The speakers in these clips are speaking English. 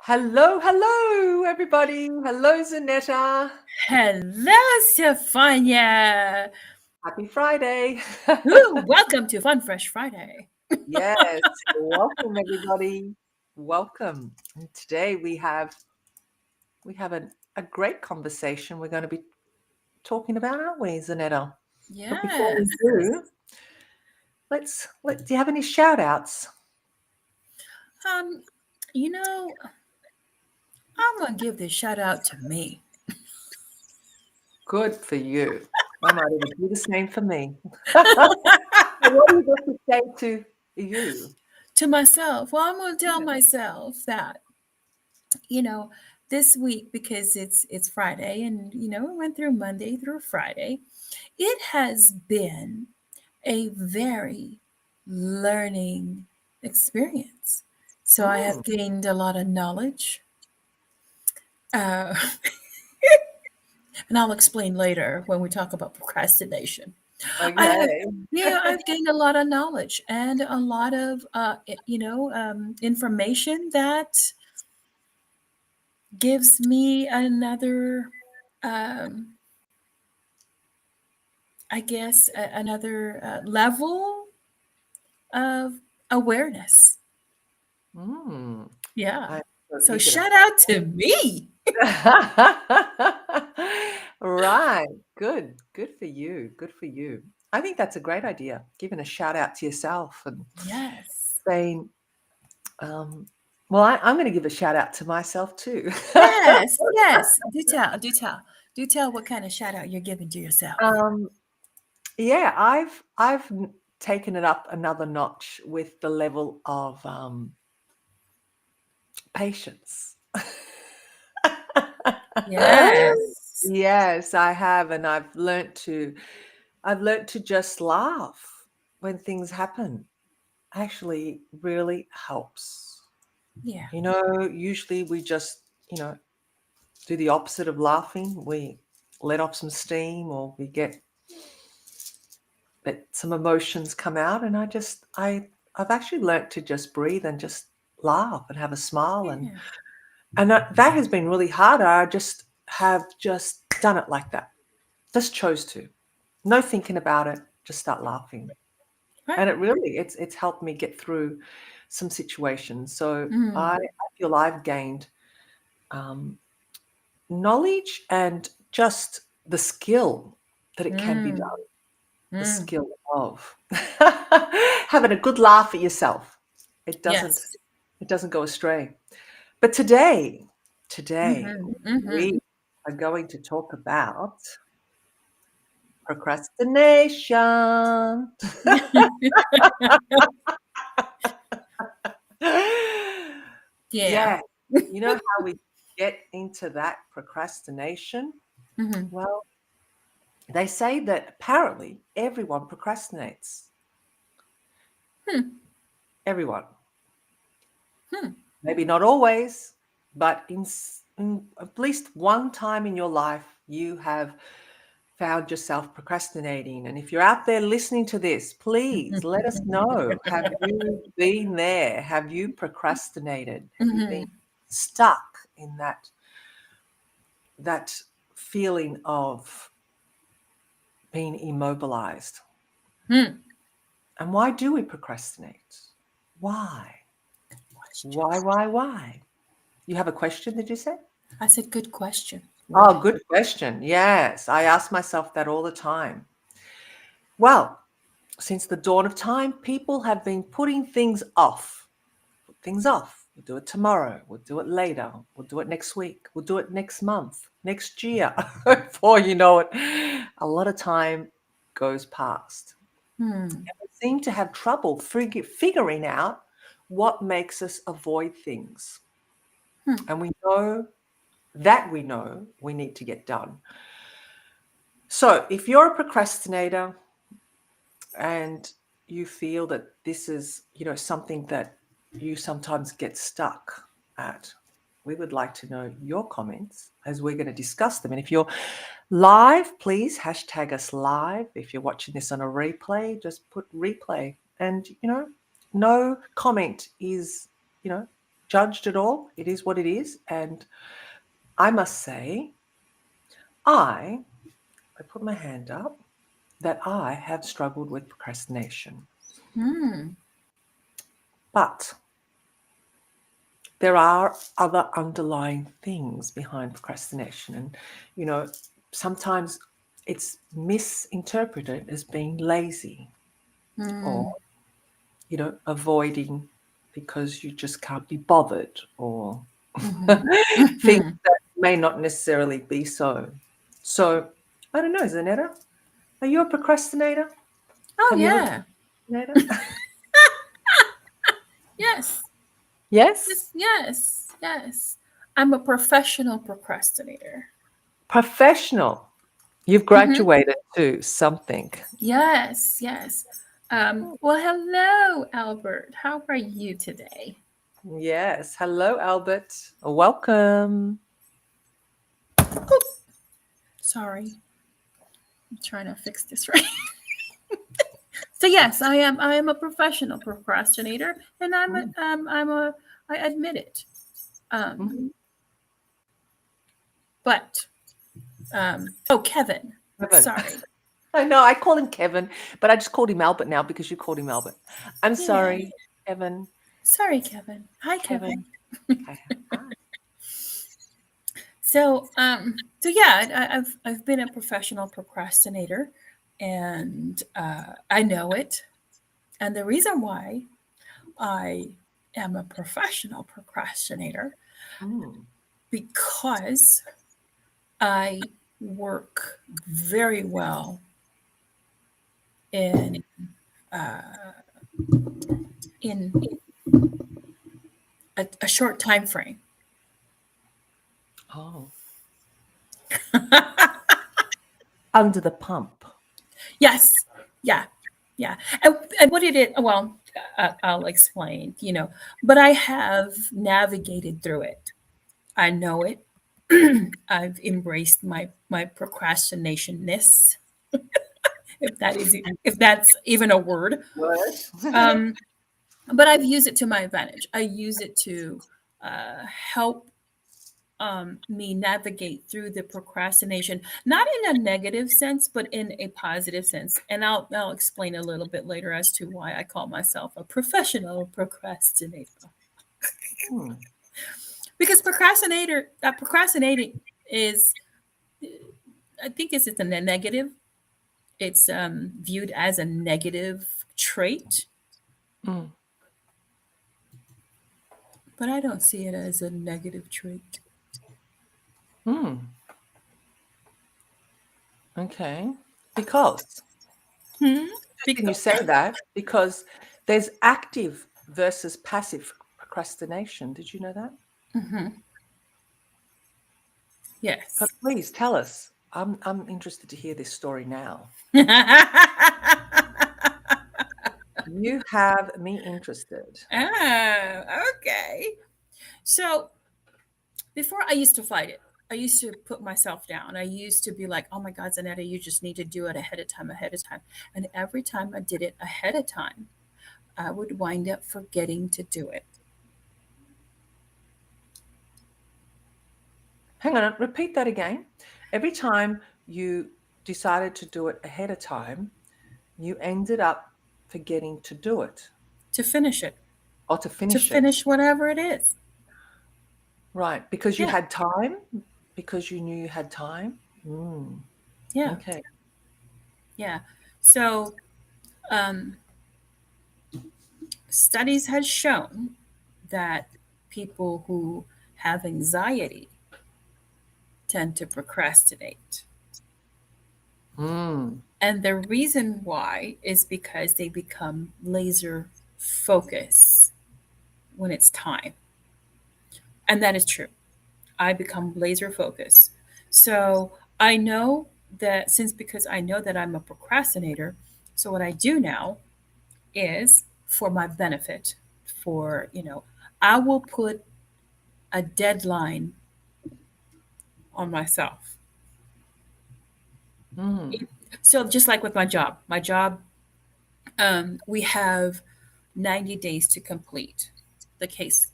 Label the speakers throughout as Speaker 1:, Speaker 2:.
Speaker 1: Hello, everybody. Hello, Zanetta.
Speaker 2: Hello, Stefania.
Speaker 1: Happy Friday.
Speaker 2: Ooh, welcome to Fun Fresh Friday.
Speaker 1: Yes, welcome, everybody. Welcome. And today we have a great conversation we're going to be talking about, aren't we, Zanetta? But before we
Speaker 2: Yes.
Speaker 1: do, do you have any shout outs?
Speaker 2: Um, you know, I'm gonna give this shout out to me.
Speaker 1: Good for you. I might even do the same for me. What do you got to say to you?
Speaker 2: To myself. Well, I'm gonna tell
Speaker 1: Yeah.
Speaker 2: myself that, you know, this week because it's Friday and we went through Monday through Friday. It has been a very learning experience. So I
Speaker 1: Mm,
Speaker 2: have gained a lot of knowledge. Uh, and I'll explain later when we talk about procrastination. I have,
Speaker 1: okay.
Speaker 2: yeah, I've gained a lot of knowledge and a lot of, information that gives me another, um, I guess, another level of awareness.
Speaker 1: Mm,
Speaker 2: Yeah.
Speaker 1: I'm so
Speaker 2: So
Speaker 1: eager to
Speaker 2: shout out to me.
Speaker 1: Right. Good. Good for you. Good for you. I think that's a great idea. Giving a shout out to yourself and
Speaker 2: Yes.
Speaker 1: saying, um, well, I'm going to give a shout out to myself too.
Speaker 2: Yes. Yes. Do tell. Do tell. Do tell what kind of shout out you're giving to yourself.
Speaker 1: um, yeah, I've taken it up another notch with the level of patience.
Speaker 2: Yes.
Speaker 1: Yes, I have, and I've learnt to just laugh when things happen. Actually really helps.
Speaker 2: Yeah.
Speaker 1: Usually we just, do the opposite of laughing. We let off some steam or we let some emotions come out. And I've actually learnt to just breathe and just laugh and have a smile. And,
Speaker 2: Yeah.
Speaker 1: and that has been really hard. I just have just done it like that. Just chose to. No thinking about it, just start laughing.
Speaker 2: Right.
Speaker 1: And it's helped me get through some situations. So I
Speaker 2: Mm.
Speaker 1: feel I've gained um, knowledge and just the skill that it can be
Speaker 2: Mm.
Speaker 1: done. The
Speaker 2: Mm.
Speaker 1: skill of having a good laugh at yourself. It doesn't
Speaker 2: Yes.
Speaker 1: it doesn't go astray. But today
Speaker 2: Mhm. Mhm.
Speaker 1: we are going to talk about procrastination.
Speaker 2: Yeah.
Speaker 1: Yeah. You know how we get into that procrastination?
Speaker 2: Mhm.
Speaker 1: Well, they say that apparently everyone procrastinates.
Speaker 2: Hmm.
Speaker 1: Everyone.
Speaker 2: Hmm.
Speaker 1: Maybe not always, but in at least one time in your life, you have found yourself procrastinating. And if you're out there listening to this, please let us know. Have you been there? Have you procrastinated? Have you been
Speaker 2: Mhm.
Speaker 1: stuck in that feeling of being immobilized?
Speaker 2: Hmm.
Speaker 1: And why do we procrastinate? Why?
Speaker 2: Question.
Speaker 1: Why? You have a question, did you say?
Speaker 2: I said good question.
Speaker 1: Oh,
Speaker 2: Why?
Speaker 1: good question. Yes, I ask myself that all the time. Well, since the dawn of time, people have been putting things off. Put things off. We'll do it tomorrow. We'll do it later. We'll do it next week. We'll do it next month, next year. Before you know it, a lot of time goes past.
Speaker 2: Hmm.
Speaker 1: We seem to have trouble figuring out what makes us avoid things.
Speaker 2: Hmm.
Speaker 1: And we know we need to get done. So if you're a procrastinator and you feel that this is, something that you sometimes get stuck at, we would like to know your comments as we're going to discuss them. And if you're live, please hashtag us live. If you're watching this on a replay, just put replay. And, no comment is, judged at all. It is what it is. And I must say, I put my hand up that I have struggled with procrastination.
Speaker 2: Hmm.
Speaker 1: But there are other underlying things behind procrastination. And, you know, sometimes it's misinterpreted as being lazy or,
Speaker 2: Hmm.
Speaker 1: you know, avoiding because you just can't be bothered or
Speaker 2: Hmm.
Speaker 1: things
Speaker 2: Hmm.
Speaker 1: that may not necessarily be so. So, I don't know, Zanetta, are you a procrastinator?
Speaker 2: Oh
Speaker 1: Have you ever
Speaker 2: yeah.
Speaker 1: procrastinated?
Speaker 2: Yes.
Speaker 1: Yes?
Speaker 2: Yes. Yes. Yes. I'm a professional procrastinator.
Speaker 1: Professional. You've
Speaker 2: Hmm.
Speaker 1: graduated to something.
Speaker 2: Yes. Yes. Well, hello, Albert. How are you today?
Speaker 1: Yes. Hello, Albert. Welcome.
Speaker 2: Sorry, I'm trying to fix this right. So yes, I am. I am a professional procrastinator, and
Speaker 1: Mm,
Speaker 2: I'm a. I admit it. Um,
Speaker 1: mhm.
Speaker 2: but oh, Kevin,
Speaker 1: Kevin.
Speaker 2: sorry.
Speaker 1: I know. I call him Kevin, but I just called him Albert now because you called him Albert. I'm
Speaker 2: Yeah,
Speaker 1: sorry, Kevin.
Speaker 2: sorry, Kevin. Hi, Kevin.
Speaker 1: Kevin. Okay. Hi.
Speaker 2: So yeah, I've been a professional procrastinator, and I know it. And the reason why I am a professional procrastinator
Speaker 1: Mm,
Speaker 2: because I work very well in uh, in a short time frame.
Speaker 1: oh, under the pump.
Speaker 2: Yes, yeah, yeah. And what it is, well, I'll explain. But I have navigated through it. I know it. I've embraced my procrastinationness, if that's even a word.
Speaker 1: What?
Speaker 2: Um, but I've used it to my advantage. I use it to help me navigate through the procrastination, not in a negative sense, but in a positive sense. And I'll explain a little bit later as to why I call myself a professional procrastinator.
Speaker 1: Hmm.
Speaker 2: Because procrastinating is, I think, it's a negative. It's viewed as a negative trait,
Speaker 1: Mm,
Speaker 2: but I don't see it as a negative trait.
Speaker 1: mm. Okay. Because
Speaker 2: Hmm?
Speaker 1: interesting you
Speaker 2: Because,
Speaker 1: say that because there's active versus passive procrastination. Did you know that?
Speaker 2: mhm,
Speaker 1: But
Speaker 2: yes.
Speaker 1: please tell us. I'm interested to hear this story now. You have me interested.
Speaker 2: Okay. So before, I used to fight it. I used to put myself down. I used to be like, oh my God, Zanetta, you just need to do it ahead of time, ahead of time. And every time I did it ahead of time, I would wind up forgetting to do it.
Speaker 1: Hang on, repeat that again. Every time you decided to do it ahead of time, you ended up forgetting to do it
Speaker 2: To finish it,
Speaker 1: or to
Speaker 2: to
Speaker 1: finish it.
Speaker 2: finish whatever it is.
Speaker 1: Right. Because you
Speaker 2: Yeah,
Speaker 1: had time, because you knew you had time.
Speaker 2: yeah,
Speaker 1: Okay.
Speaker 2: yeah. So um, studies had shown that people who have anxiety tend to procrastinate.
Speaker 1: Mm,
Speaker 2: And the reason why is because they become laser focused when it's time. And that is true. I become laser focused. So I know that, because I know that I'm a procrastinator, so what I do now is, for my benefit, I will put a deadline on myself.
Speaker 1: mm,
Speaker 2: So just like with my job, we have 90 days to complete the case.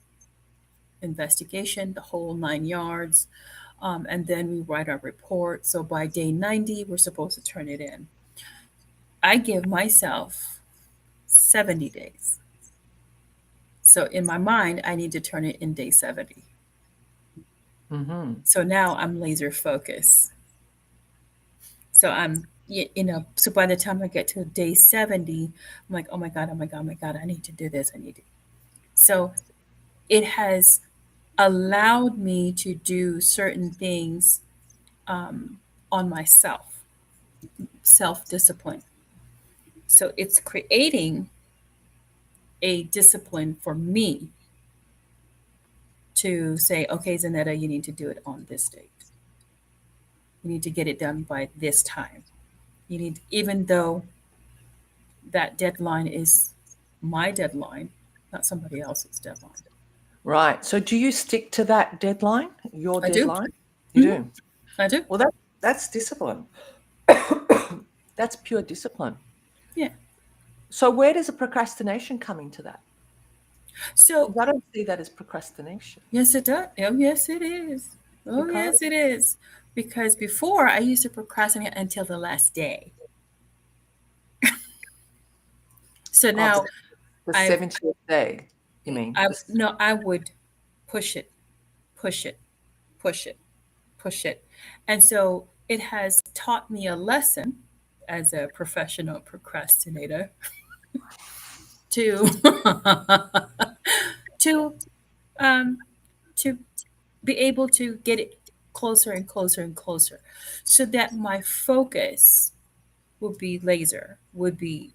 Speaker 2: investigation, the whole 9 yards. And then we write our report. So by day 90, we're supposed to turn it in. I give myself 70 days. So in my mind, I need to turn it in day 70.
Speaker 1: Mm-hmm.
Speaker 2: So now I'm laser focused. So so by the time I get to day 70, I'm like, oh my God, oh my God, oh my God, I need to do this. I need to. So it has allowed me to do certain things um, on myself, self discipline. So it's creating a discipline for me to say, okay, Zanetta, you need to do it on this date. You need to get it done by this time. You need, even though that deadline is my deadline, not somebody else's deadline.
Speaker 1: Right. So do you stick to that deadline, your
Speaker 2: I do.
Speaker 1: deadline? You
Speaker 2: Hmm.
Speaker 1: do.
Speaker 2: I do.
Speaker 1: Well, that's discipline. That's pure discipline.
Speaker 2: Yeah.
Speaker 1: So where does a procrastination come into that?
Speaker 2: So,
Speaker 1: Because I don't see that as procrastination.
Speaker 2: yes, it does. Oh, yes, it is. Oh,
Speaker 1: Because
Speaker 2: yes, it is. Because before I used to procrastinate until the last day. So
Speaker 1: of
Speaker 2: now
Speaker 1: the
Speaker 2: I've,
Speaker 1: 70th day, you mean?
Speaker 2: I, no, I would push it, push it, push it, push it. And so it has taught me a lesson as a professional procrastinator to to um to be able to get it closer and closer and closer so that my focus would be laser, would be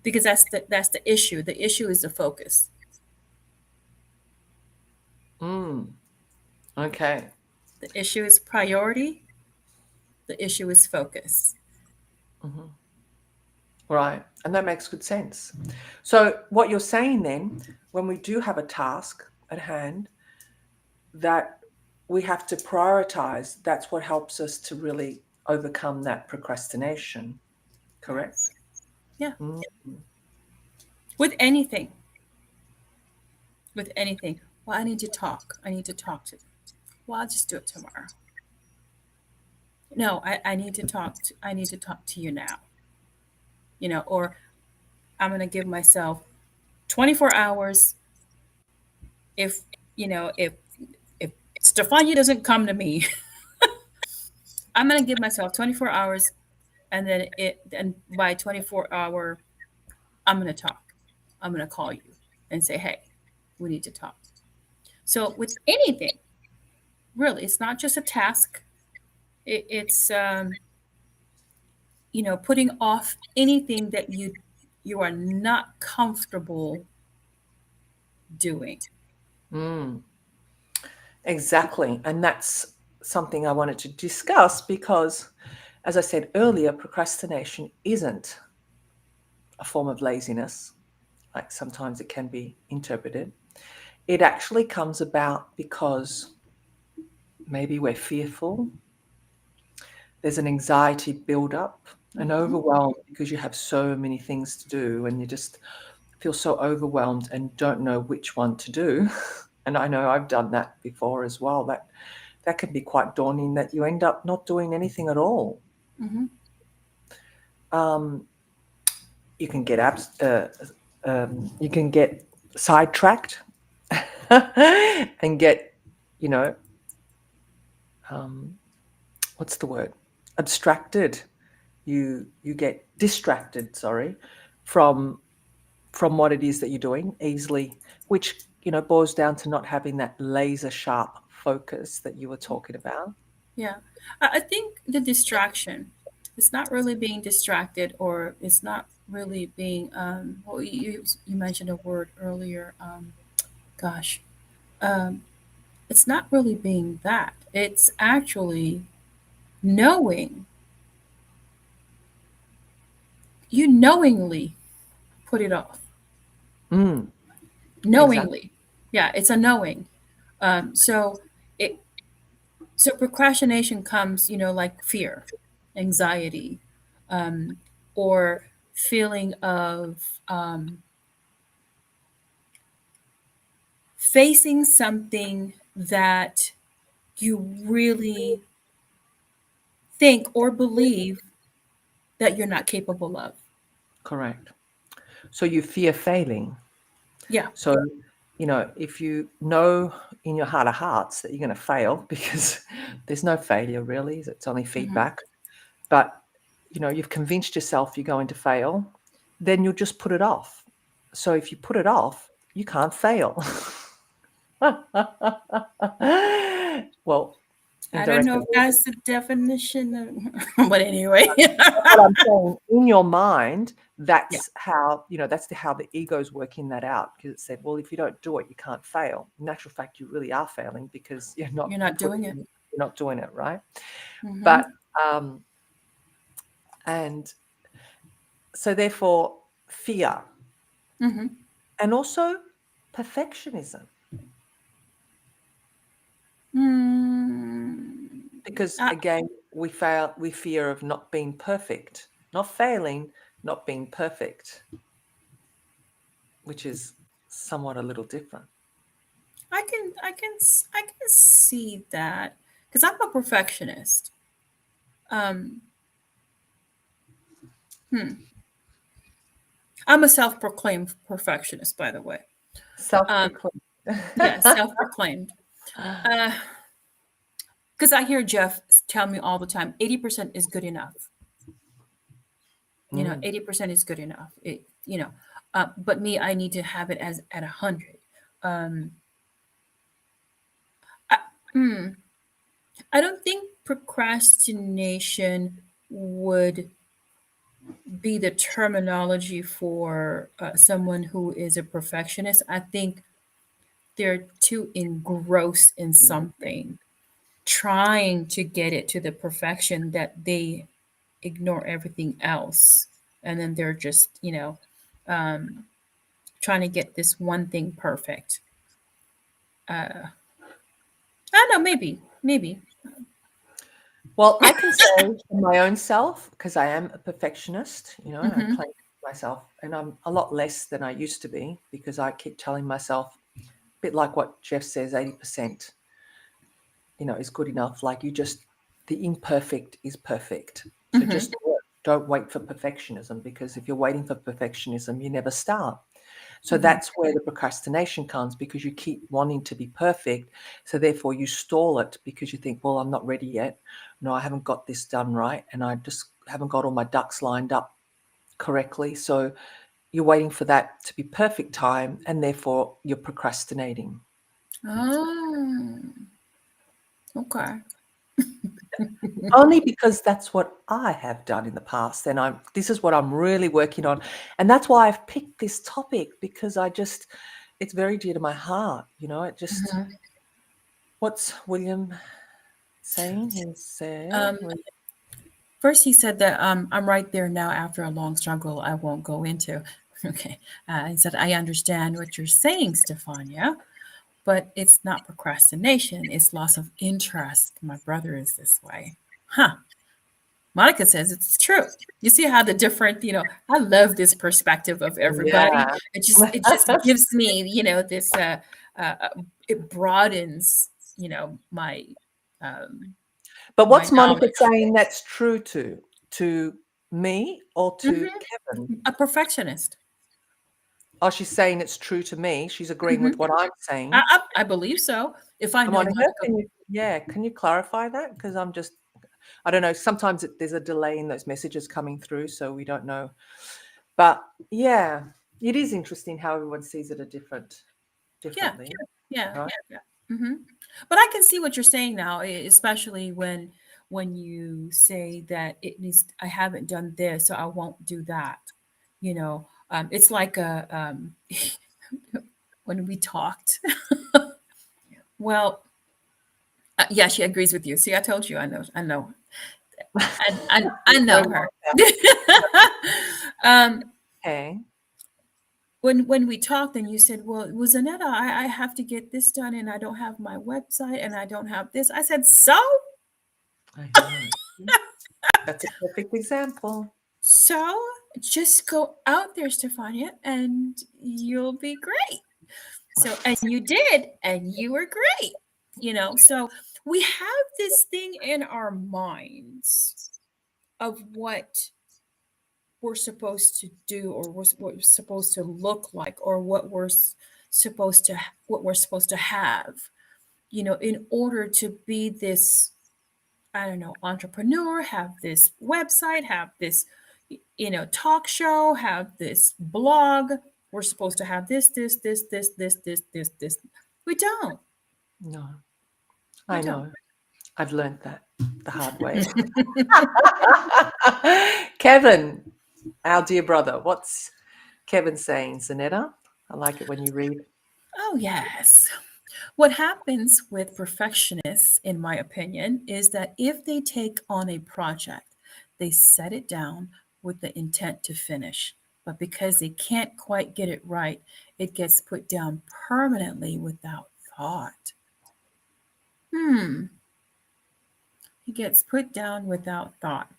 Speaker 2: because that's the issue. The issue is the focus.
Speaker 1: Mm, okay.
Speaker 2: The issue is priority, the issue is focus.
Speaker 1: Hmm. Right. And that makes good sense. So what you're saying then, when we do have a task at hand that we have to prioritize, that's what helps us to really overcome that procrastination. Correct?
Speaker 2: Yes. Yeah.
Speaker 1: Mm.
Speaker 2: With anything, with anything. Well, I need to talk. I need to talk to them. Well, I'll just do it tomorrow. No, I need to talk to I need to talk to you now. Or I'm gonna give myself 24 hours if if Stefania doesn't come to me. I'm gonna give myself 24 hours, and then by 24-hour, I'm gonna talk. I'm gonna call you and say, hey, we need to talk. So with anything, really, it's not just a task. It's putting off anything that you are not comfortable doing.
Speaker 1: Mm. Exactly. And that's something I wanted to discuss because, as I said earlier, procrastination isn't a form of laziness, like sometimes it can be interpreted. It actually comes about because maybe we're fearful, there's an anxiety build-up, an
Speaker 2: Mhm.
Speaker 1: overwhelm because you have so many things to do and you just feel so overwhelmed and don't know which one to do. And I know I've done that before as well. That can be quite daunting that you end up not doing anything at all.
Speaker 2: Mhm.
Speaker 1: Um, you can get you can get sidetracked and get, you know, um, what's the word? Abstracted. You get distracted, sorry, from from what it is that you're doing easily, which boils down to not having that laser sharp focus that you were talking about.
Speaker 2: Yeah. I think the distraction, it's not really being distracted, or it's not really being well, you mentioned a word earlier, gosh. Um it's not really being that. It's actually knowing, you knowingly put it off.
Speaker 1: Mm, exactly.
Speaker 2: Knowingly. Yeah, it's a knowing. So it so procrastination comes, like fear, anxiety, um, or feeling of facing something that you really think or believe that you're not capable of.
Speaker 1: Correct. So you fear failing.
Speaker 2: Yeah.
Speaker 1: So, if you know in your heart of hearts that you're going to fail, because there's no failure really, it's only
Speaker 2: Hmm.
Speaker 1: feedback, but you've convinced yourself you're going to fail, then you'll just put it off. So if you put it off, you can't fail. Well,
Speaker 2: I don't know
Speaker 1: indirectly.
Speaker 2: if that's the definition of, but anyway.
Speaker 1: What I'm saying, in your mind,
Speaker 2: Yeah.
Speaker 1: that's how the ego's working that out, because it said, well, if you don't do it, you can't fail. In actual fact, you really are failing because
Speaker 2: You're not doing it.
Speaker 1: you're not doing it, right?
Speaker 2: Hmm.
Speaker 1: But and so therefore fear,
Speaker 2: Hmm.
Speaker 1: and also perfectionism,
Speaker 2: Mm,
Speaker 1: because
Speaker 2: I,
Speaker 1: again, we fear of not being perfect, not failing, not being perfect, which is somewhat a little different.
Speaker 2: I can see that because I'm a perfectionist. Um, hmm. I'm a self-proclaimed perfectionist, by the way. Um,
Speaker 1: Self-proclaimed.
Speaker 2: yeah, self-proclaimed. Uh, because I hear Jeff tell me all the time, 80% is good enough.
Speaker 1: Mm.
Speaker 2: 80% is good enough. But me, I need to have it as at 100. Um, I, hmm, I don't think procrastination would be the terminology for someone who is a perfectionist. I think they're too engrossed in something, trying to get it to the perfection that they ignore everything else. And then they're just, um, trying to get this one thing perfect. I don't know, maybe.
Speaker 1: Well, I can say for my own self, because I am a perfectionist, and I
Speaker 2: Hmm.
Speaker 1: claim myself, and I'm a lot less than I used to be, because I keep telling myself, a bit like what Jeff says, 80%, is good enough. Like the imperfect is perfect. So
Speaker 2: Hmm.
Speaker 1: just don't wait for perfectionism, because if you're waiting for perfectionism, you never start. So
Speaker 2: Hmm.
Speaker 1: that's where the procrastination comes, because you keep wanting to be perfect. So therefore you stall it because you think, well, I'm not ready yet. No, I haven't got this done right. And I just haven't got all my ducks lined up correctly. So you're waiting for that to be perfect time, and therefore you're procrastinating.
Speaker 2: Oh, okay.
Speaker 1: Only because that's what I have done in the past. And this is what I'm really working on. And that's why I've picked this topic, because it's very dear to my heart.
Speaker 2: Mhm.
Speaker 1: What's William saying? He said,
Speaker 2: Um, First, he said that I'm right there now after a long struggle I won't go into. Okay. He said, I understand what you're saying, Stefania, but it's not procrastination, it's loss of interest. My brother is this way. Huh. Monica says it's true. You see how the different, I love this perspective of everybody.
Speaker 1: yeah.
Speaker 2: It just gives me, this uh, uh, it broadens, my
Speaker 1: But
Speaker 2: my
Speaker 1: what's Monica
Speaker 2: knowledge.
Speaker 1: saying that's true to? To me or to
Speaker 2: Hmm.
Speaker 1: Kevin?
Speaker 2: A perfectionist.
Speaker 1: Oh, she's saying it's true to me. She's agreeing
Speaker 2: Hmm.
Speaker 1: with what I'm
Speaker 2: I,
Speaker 1: saying.
Speaker 2: I I believe so. If I know
Speaker 1: Monica,
Speaker 2: Monica.
Speaker 1: can you clarify that? Because I don't know. Sometimes there's a delay in those messages coming through, so we don't know. But yeah, it is interesting how everyone sees it
Speaker 2: Yeah,
Speaker 1: differently,
Speaker 2: yeah,
Speaker 1: right?
Speaker 2: yeah. Hmm. But I can see what you're saying now, especially when you say that it needs. I haven't done this, so I won't do that. It's like when we talked. Well, yeah, she agrees with you. See, I told you. I know. I know
Speaker 1: Very
Speaker 2: her.
Speaker 1: well said.
Speaker 2: um,
Speaker 1: Okay.
Speaker 2: when we talked and you said, well, Zanetta, I have to get this done and I don't have my website and I don't have this. I said,
Speaker 1: I know. That's a perfect example.
Speaker 2: so just go out there, Stefania, and you'll be great. So, and you did, and you were great. So we have this thing in our minds of what we're supposed to do, or what we're supposed to look like, or supposed to what we're supposed to have, in order to be this, I don't know, entrepreneur, have this website, have this, talk show, have this blog. We're supposed to have this. We don't.
Speaker 1: No,
Speaker 2: We
Speaker 1: I
Speaker 2: don't.
Speaker 1: know. I've learned that the hard way. Kevin, our dear brother, what's Kevin saying, Zanetta? I like it when you read.
Speaker 2: Oh, yes. What happens with perfectionists, in my opinion, is that if they take on a project, they set it down with the intent to finish. But because they can't quite get it right, it gets put down permanently without thought. Hmm. It gets put down without thought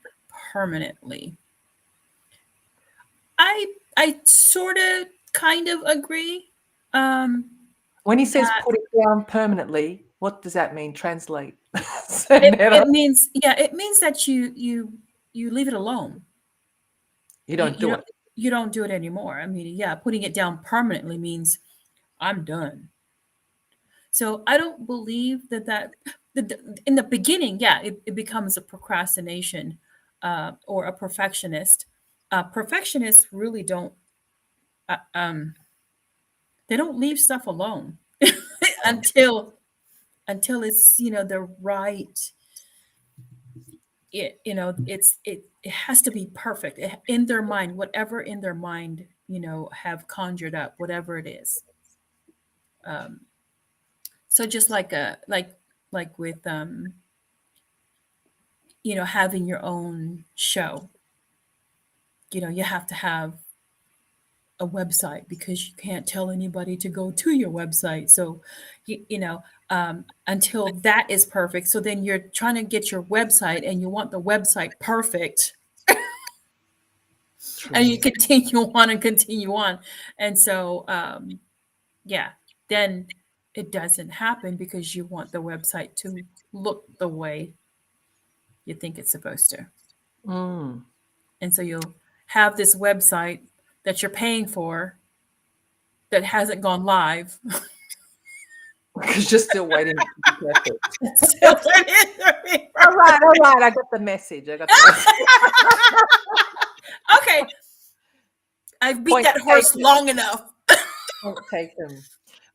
Speaker 2: permanently. I sort of kind of agree. Um,
Speaker 1: When he says
Speaker 2: that
Speaker 1: put it down permanently, what does that mean? Translate.
Speaker 2: it
Speaker 1: Zanetta.
Speaker 2: means, yeah, it means that you leave it alone.
Speaker 1: You
Speaker 2: You
Speaker 1: don't
Speaker 2: you
Speaker 1: do
Speaker 2: don't
Speaker 1: it.
Speaker 2: you don't do it anymore. I mean, yeah, putting it down permanently means I'm done. So I don't believe in the beginning, yeah, it becomes a procrastination, or a perfectionist. Perfectionists really don't, uh, um, they don't leave stuff alone until it's, the right, it has to be perfect, in their mind, whatever in their mind, have conjured up, whatever it is. um so just like with, having your own show, you have to have a website because you can't tell anybody to go to your website. So until that is perfect, so then you're trying to get your website, and you want the website perfect, and you
Speaker 1: True.
Speaker 2: continue on. And so, yeah, then it doesn't happen because you want the website to look the way you think it's supposed to.
Speaker 1: Mm.
Speaker 2: And so you'll have this website that you're paying for that hasn't gone live.
Speaker 1: Because you're still waiting to be perfect.
Speaker 2: Still waiting to be
Speaker 1: All
Speaker 2: perfect.
Speaker 1: right, all right. I got the message. I got the message.
Speaker 2: Okay, I've beat
Speaker 1: Point
Speaker 2: that horse
Speaker 1: taken.
Speaker 2: long enough.
Speaker 1: Point taken.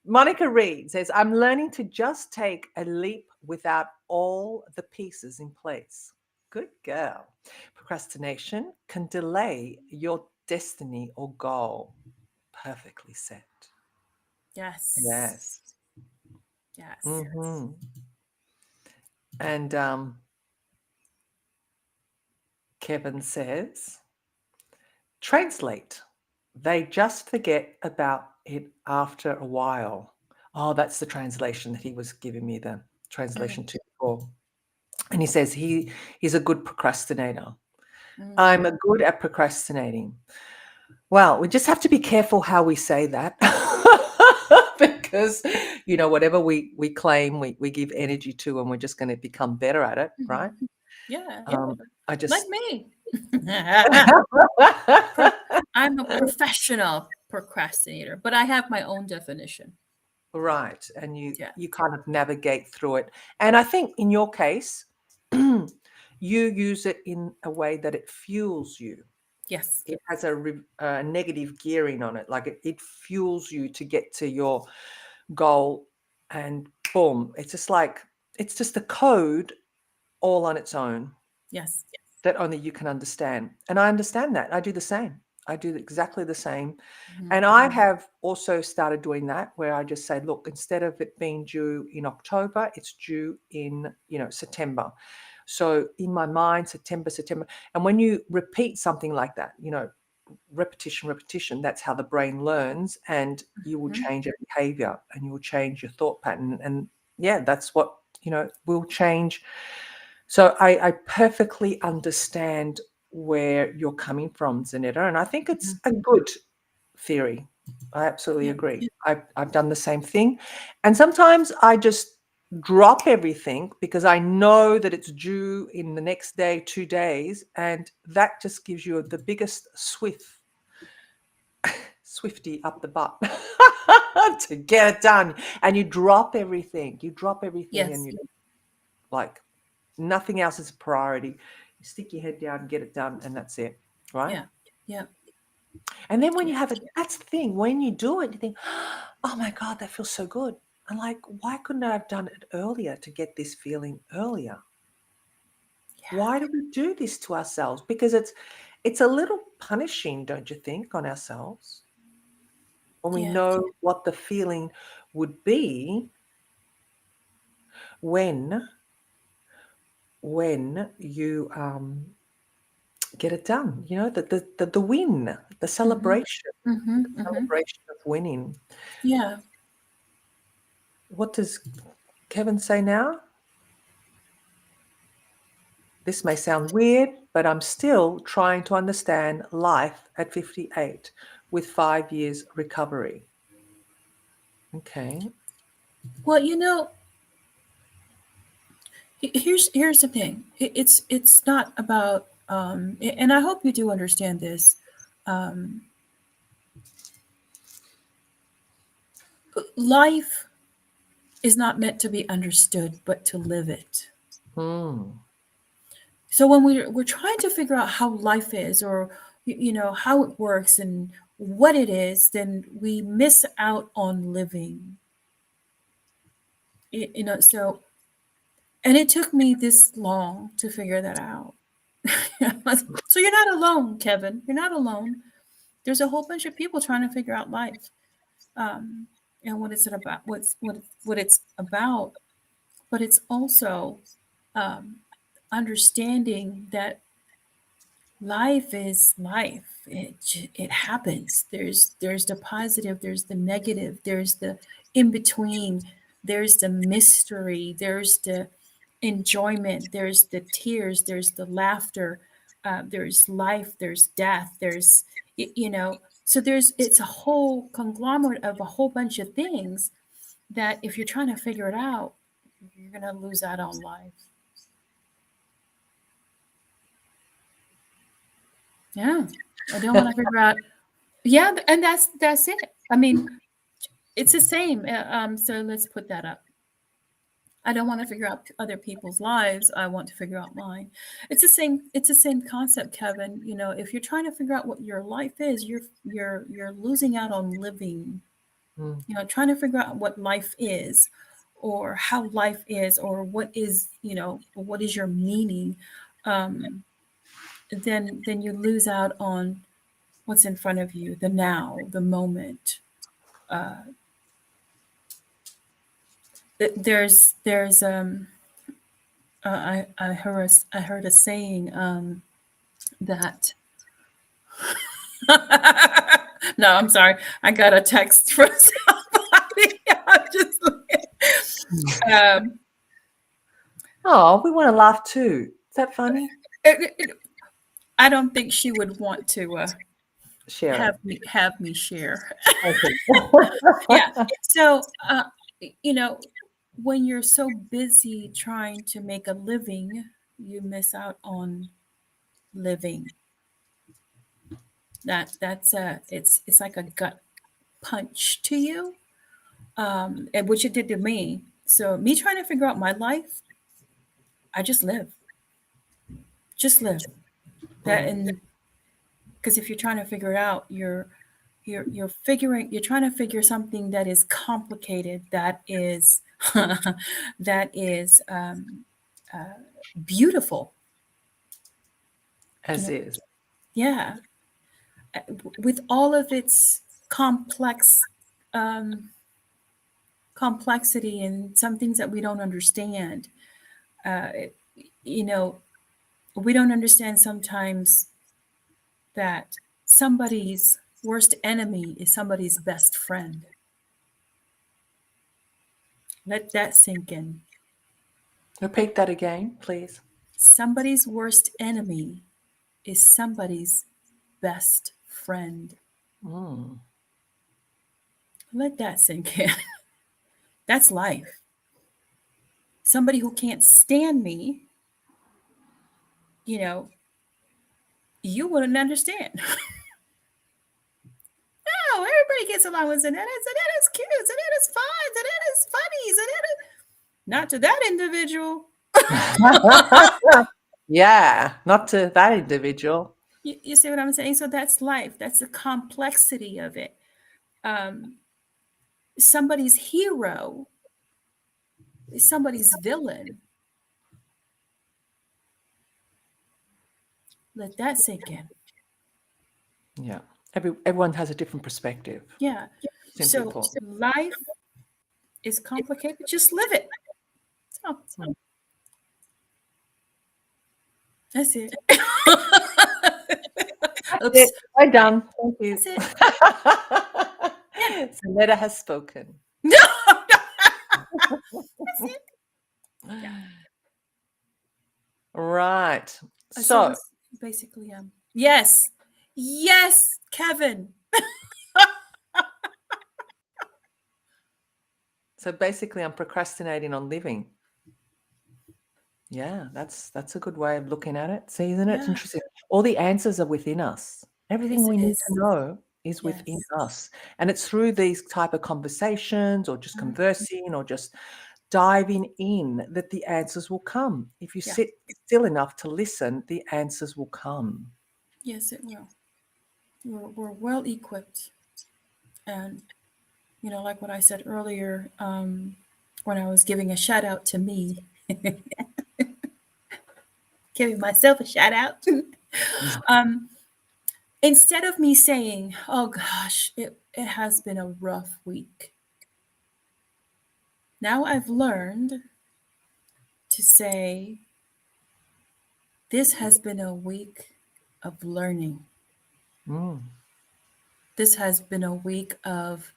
Speaker 1: Monica Reed says, I'm learning to just take a leap without all the pieces in place. Good girl. Procrastination can delay your destiny or goal. Perfectly said.
Speaker 2: Yes.
Speaker 1: Yes.
Speaker 2: Yes.
Speaker 1: Hmm. And Kevin says, translate. They just forget about it after a while. Oh, that's the translation that he was giving me, the
Speaker 2: Mm,
Speaker 1: translation to before. And he says he's a good procrastinator.
Speaker 2: mm.
Speaker 1: I'm a good at procrastinating. Well, we just have to be careful how we say that. Because whatever we claim, we give energy to, and we're just going to become better at it, right?
Speaker 2: Mhm. Yeah,
Speaker 1: I
Speaker 2: like
Speaker 1: just
Speaker 2: me. I'm a professional procrastinator, but I have my own definition.
Speaker 1: right, and you
Speaker 2: Yeah.
Speaker 1: you kind of navigate through it. And I think in your case, you use it in a way that it fuels you.
Speaker 2: Yes.
Speaker 1: It has a negative gearing on it, like it fuels you to get to your goal, and boom, it's just a code all on its own
Speaker 2: Yes.
Speaker 1: that only you can understand. And I understand that. I do the same. I do exactly the same.
Speaker 2: Mhm.
Speaker 1: And I have also started doing that, where I just say, look, instead of it being due in October, it's due in, September. So in my mind, September. And when you repeat something like that, repetition, that's how the brain learns, and you will
Speaker 2: Mhm.
Speaker 1: change your behavior, and you will change your thought pattern. And yeah, that's what, will change. So I perfectly understand where you're coming from, Zanetta, and I think it's
Speaker 2: Mhm.
Speaker 1: a good theory. I absolutely
Speaker 2: Yeah.
Speaker 1: agree. I've done the same thing. And sometimes I just drop everything because I know that it's due in the next day, 2 days. And that just gives you the biggest swifty up the butt to get it done. And you drop everything. You drop everything and
Speaker 2: Yes.
Speaker 1: you like nothing else is a priority. You stick your head down, get it done, and that's it. Right.
Speaker 2: Yeah. Yeah.
Speaker 1: And then when
Speaker 2: Yeah.
Speaker 1: you have it, that's the thing. When you do it, you think, oh my God, that feels so good. And like, why couldn't I have done it earlier to get this feeling earlier? Why do we do this to ourselves? Because it's a little punishing, don't you think, on ourselves when we
Speaker 2: Yeah.
Speaker 1: know what the feeling would be when you get it done. You know, the win, the
Speaker 2: Mm-hmm.
Speaker 1: celebration,
Speaker 2: Mm-hmm.
Speaker 1: the
Speaker 2: Mm-hmm.
Speaker 1: celebration of winning.
Speaker 2: Yeah.
Speaker 1: What does Kevin say now? This may sound weird, but I'm still trying to understand life at 58 with 5 years recovery. Okay.
Speaker 2: Well, here's the thing. It's not about and I hope you do understand this. Um, Life is not meant to be understood, but to live it.
Speaker 1: Hmm.
Speaker 2: So when we're trying to figure out how life is, or how it works and what it is, then we miss out on living. So and it took me this long to figure that out. So you're not alone, Kevin. You're not alone. There's a whole bunch of people trying to figure out life, um, and what it's about. What it's about, but it's also um, understanding that life is life. It happens. There's the positive, there's the negative, there's the in between, there's the mystery, there's the enjoyment, there's the tears, there's the laughter, there's life, there's death, there's so it's a whole conglomerate of a whole bunch of things that if you're trying to figure it out, you're gonna lose out on life. Yeah, I don't want to figure out. Yeah, and that's it. I mean, it's the same. So let's put that up. I don't want to figure out other people's lives. I want to figure out mine. It's the same. It's the same concept, Kevin. If you're trying to figure out what your life is, you're losing out on living.
Speaker 1: Hmm.
Speaker 2: Trying to figure out what life is, or how life is, or what is your meaning. Um, then you lose out on what's in front of you, the now, the moment. Uh, there's I heard a saying that no, I'm sorry, I got a text from somebody. I'm just um,
Speaker 1: Oh, we want to laugh too. Is that funny?
Speaker 2: I don't think she would want to
Speaker 1: Share
Speaker 2: have
Speaker 1: it.
Speaker 2: me share.
Speaker 1: Okay.
Speaker 2: Yeah. So you know, when you're so busy trying to make a living, you miss out on living. That's it's like a gut punch to you, and which it did to me. So me trying to figure out my life, I just live that,
Speaker 1: Hmm.
Speaker 2: and because if you're trying to figure it out, you're trying to figure something that is complicated, that is that is uh, beautiful, you
Speaker 1: As
Speaker 2: know,
Speaker 1: is.
Speaker 2: yeah, with all of its complex um, complexity and some things that we don't understand. Uh, you know, we don't understand sometimes that somebody's worst enemy is somebody's best friend. Let that sink in.
Speaker 1: Repeat that again, please.
Speaker 2: Somebody's worst enemy is somebody's best friend.
Speaker 1: Mm.
Speaker 2: Let that sink in. That's life. Somebody who can't stand me, you know, you wouldn't understand. No, everybody gets along with Zanetta. Zanetta's cute. Zanetta's fun. Zanetta's funny. Zanetta. Not to that individual.
Speaker 1: Yeah, not to that individual.
Speaker 2: You see what I'm saying? So that's life. That's the complexity of it. Um, somebody's hero is somebody's villain. Let that sink in.
Speaker 1: Yeah. Everyone has a different perspective.
Speaker 2: Yeah.
Speaker 1: Simply
Speaker 2: So
Speaker 1: put.
Speaker 2: life is complicated. Just live it. So that's it.
Speaker 1: That's
Speaker 2: Oops.
Speaker 1: it. I'm done. Thank you.
Speaker 2: That's it. Yeah.
Speaker 1: Zanetta has spoken.
Speaker 2: No. That's it. Yeah.
Speaker 1: Right.
Speaker 2: So
Speaker 1: So
Speaker 2: basically, yes, yes, Kevin.
Speaker 1: basically I'm procrastinating on living. Yeah, that's a good way of looking at it. See, isn't it? It's
Speaker 2: Yeah,
Speaker 1: interesting. All the answers are within us. Everything
Speaker 2: yes,
Speaker 1: we
Speaker 2: it
Speaker 1: need
Speaker 2: is.
Speaker 1: to know is within
Speaker 2: Yes.
Speaker 1: us. And it's through these type of conversations or just
Speaker 2: Mhm.
Speaker 1: conversing or just diving in that the answers will come. If you
Speaker 2: Yeah.
Speaker 1: sit still enough to listen, the answers will come.
Speaker 2: Yes, it will. We're well equipped, and like what I said earlier, when I was giving a shout out to me, giving myself a shout out. um, Instead of me saying, "Oh gosh, it has been a rough week," now I've learned to say, "This has been a week of learning.
Speaker 1: Mm.
Speaker 2: This has been a week of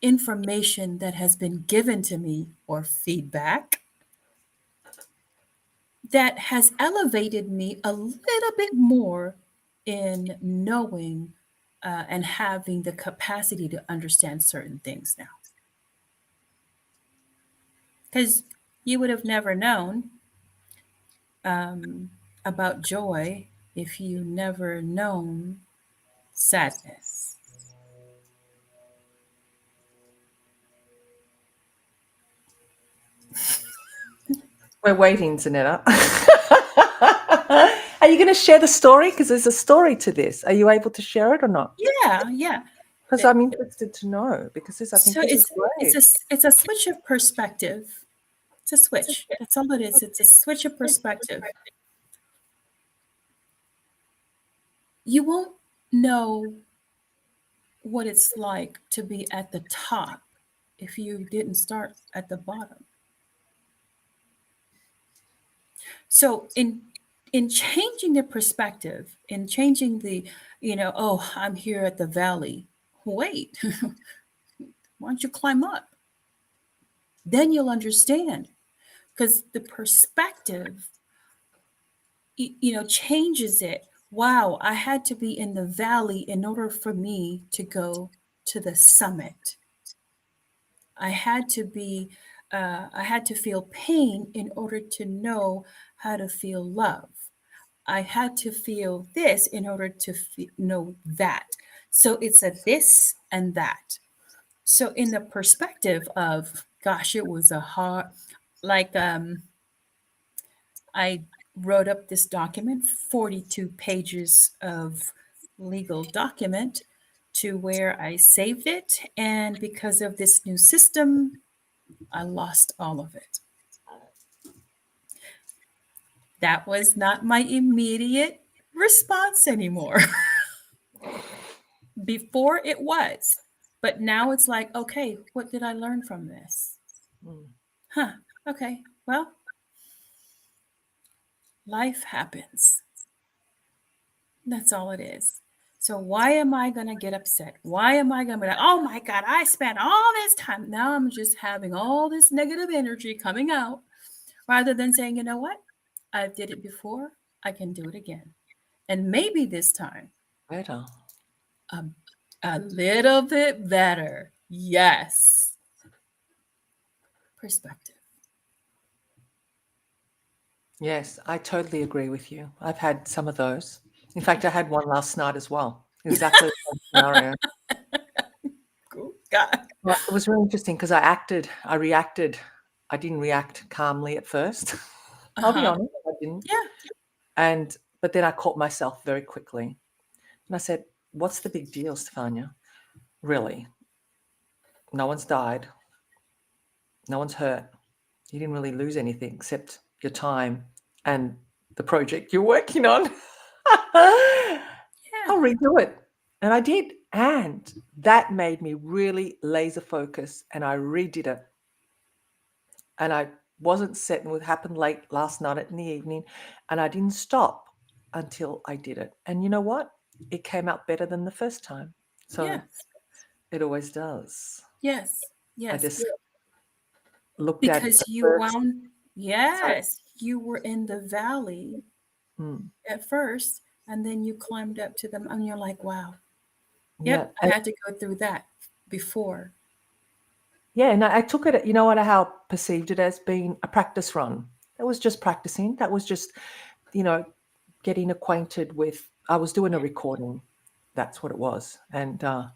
Speaker 2: information that has been given to me or feedback that has elevated me a little bit more in knowing and having the capacity to understand certain things now." Because you would have never known um, about joy if you never known sadness.
Speaker 1: We're waiting, Zanetta. Are you going to share the story? Because there's a story to this. Are you able to share it or not?
Speaker 2: Yeah, yeah.
Speaker 1: Because I'm interested to know. Because I think
Speaker 2: So
Speaker 1: this is
Speaker 2: it's
Speaker 1: great.
Speaker 2: a switch of perspective. It's a switch. That's all it is. It's a switch of perspective. You won't know what it's like to be at the top if you didn't start at the bottom. So in changing the perspective, in changing the, oh, I'm here at the valley. Wait, why don't you climb up? Then you'll understand, because the perspective, changes it. Wow, I had to be in the valley in order for me to go to the summit. I had to be, I had to feel pain in order to know how to feel love. I had to feel this in order to know that. So it's a this and that. So in the perspective of, gosh, it was a hard, like I wrote up this document, 42 pages of legal document, to where I saved it. And because of this new system, I lost all of it. That was not my immediate response anymore. Before it was. But now it's like, okay, what did I learn from this?
Speaker 1: Mm.
Speaker 2: Huh, okay, well, life happens. That's all it is. So why am I going to get upset? Why am I going to be like, oh my God, I spent all this time. Now I'm just having all this negative energy coming out, rather than saying, you know what? I did it before. I can do it again. And maybe this time,
Speaker 1: Better.
Speaker 2: a little bit better. Yes. Perspective.
Speaker 1: Yes, I totally agree with you. I've had some of those. In fact, I had one last night as well. Exactly the same scenario.
Speaker 2: Cool. God.
Speaker 1: Well, it was really interesting because I reacted. I didn't react calmly at first. I'll be
Speaker 2: Uh-huh.
Speaker 1: honest, I didn't.
Speaker 2: Yeah.
Speaker 1: But then I caught myself very quickly. And I said, "What's the big deal, Stefania? Really? No one's died. No one's hurt. You didn't really lose anything except your time and the project you're working on.
Speaker 2: Yeah.
Speaker 1: I'll redo it." And I did. And that made me really laser focus. And I redid it. And I wasn't certain what happened late last night in the evening. And I didn't stop until I did it. And you know what? It came out better than the first time. So
Speaker 2: Yes.
Speaker 1: it always does.
Speaker 2: Yes.
Speaker 1: I
Speaker 2: Yes.
Speaker 1: just looked at
Speaker 2: Because
Speaker 1: the
Speaker 2: you
Speaker 1: first.
Speaker 2: wound,
Speaker 1: Sorry.
Speaker 2: yes, you were in the valley
Speaker 1: Mm,
Speaker 2: at first, and then you climbed up to them, and you're like, wow,
Speaker 1: yeah.
Speaker 2: yep, I had to go through that before.
Speaker 1: Yeah, no, I took it, you know what, how I perceived it as being a practice run. That was just practicing. That was just, you know, getting acquainted with, I was doing a recording. That's what it was. And I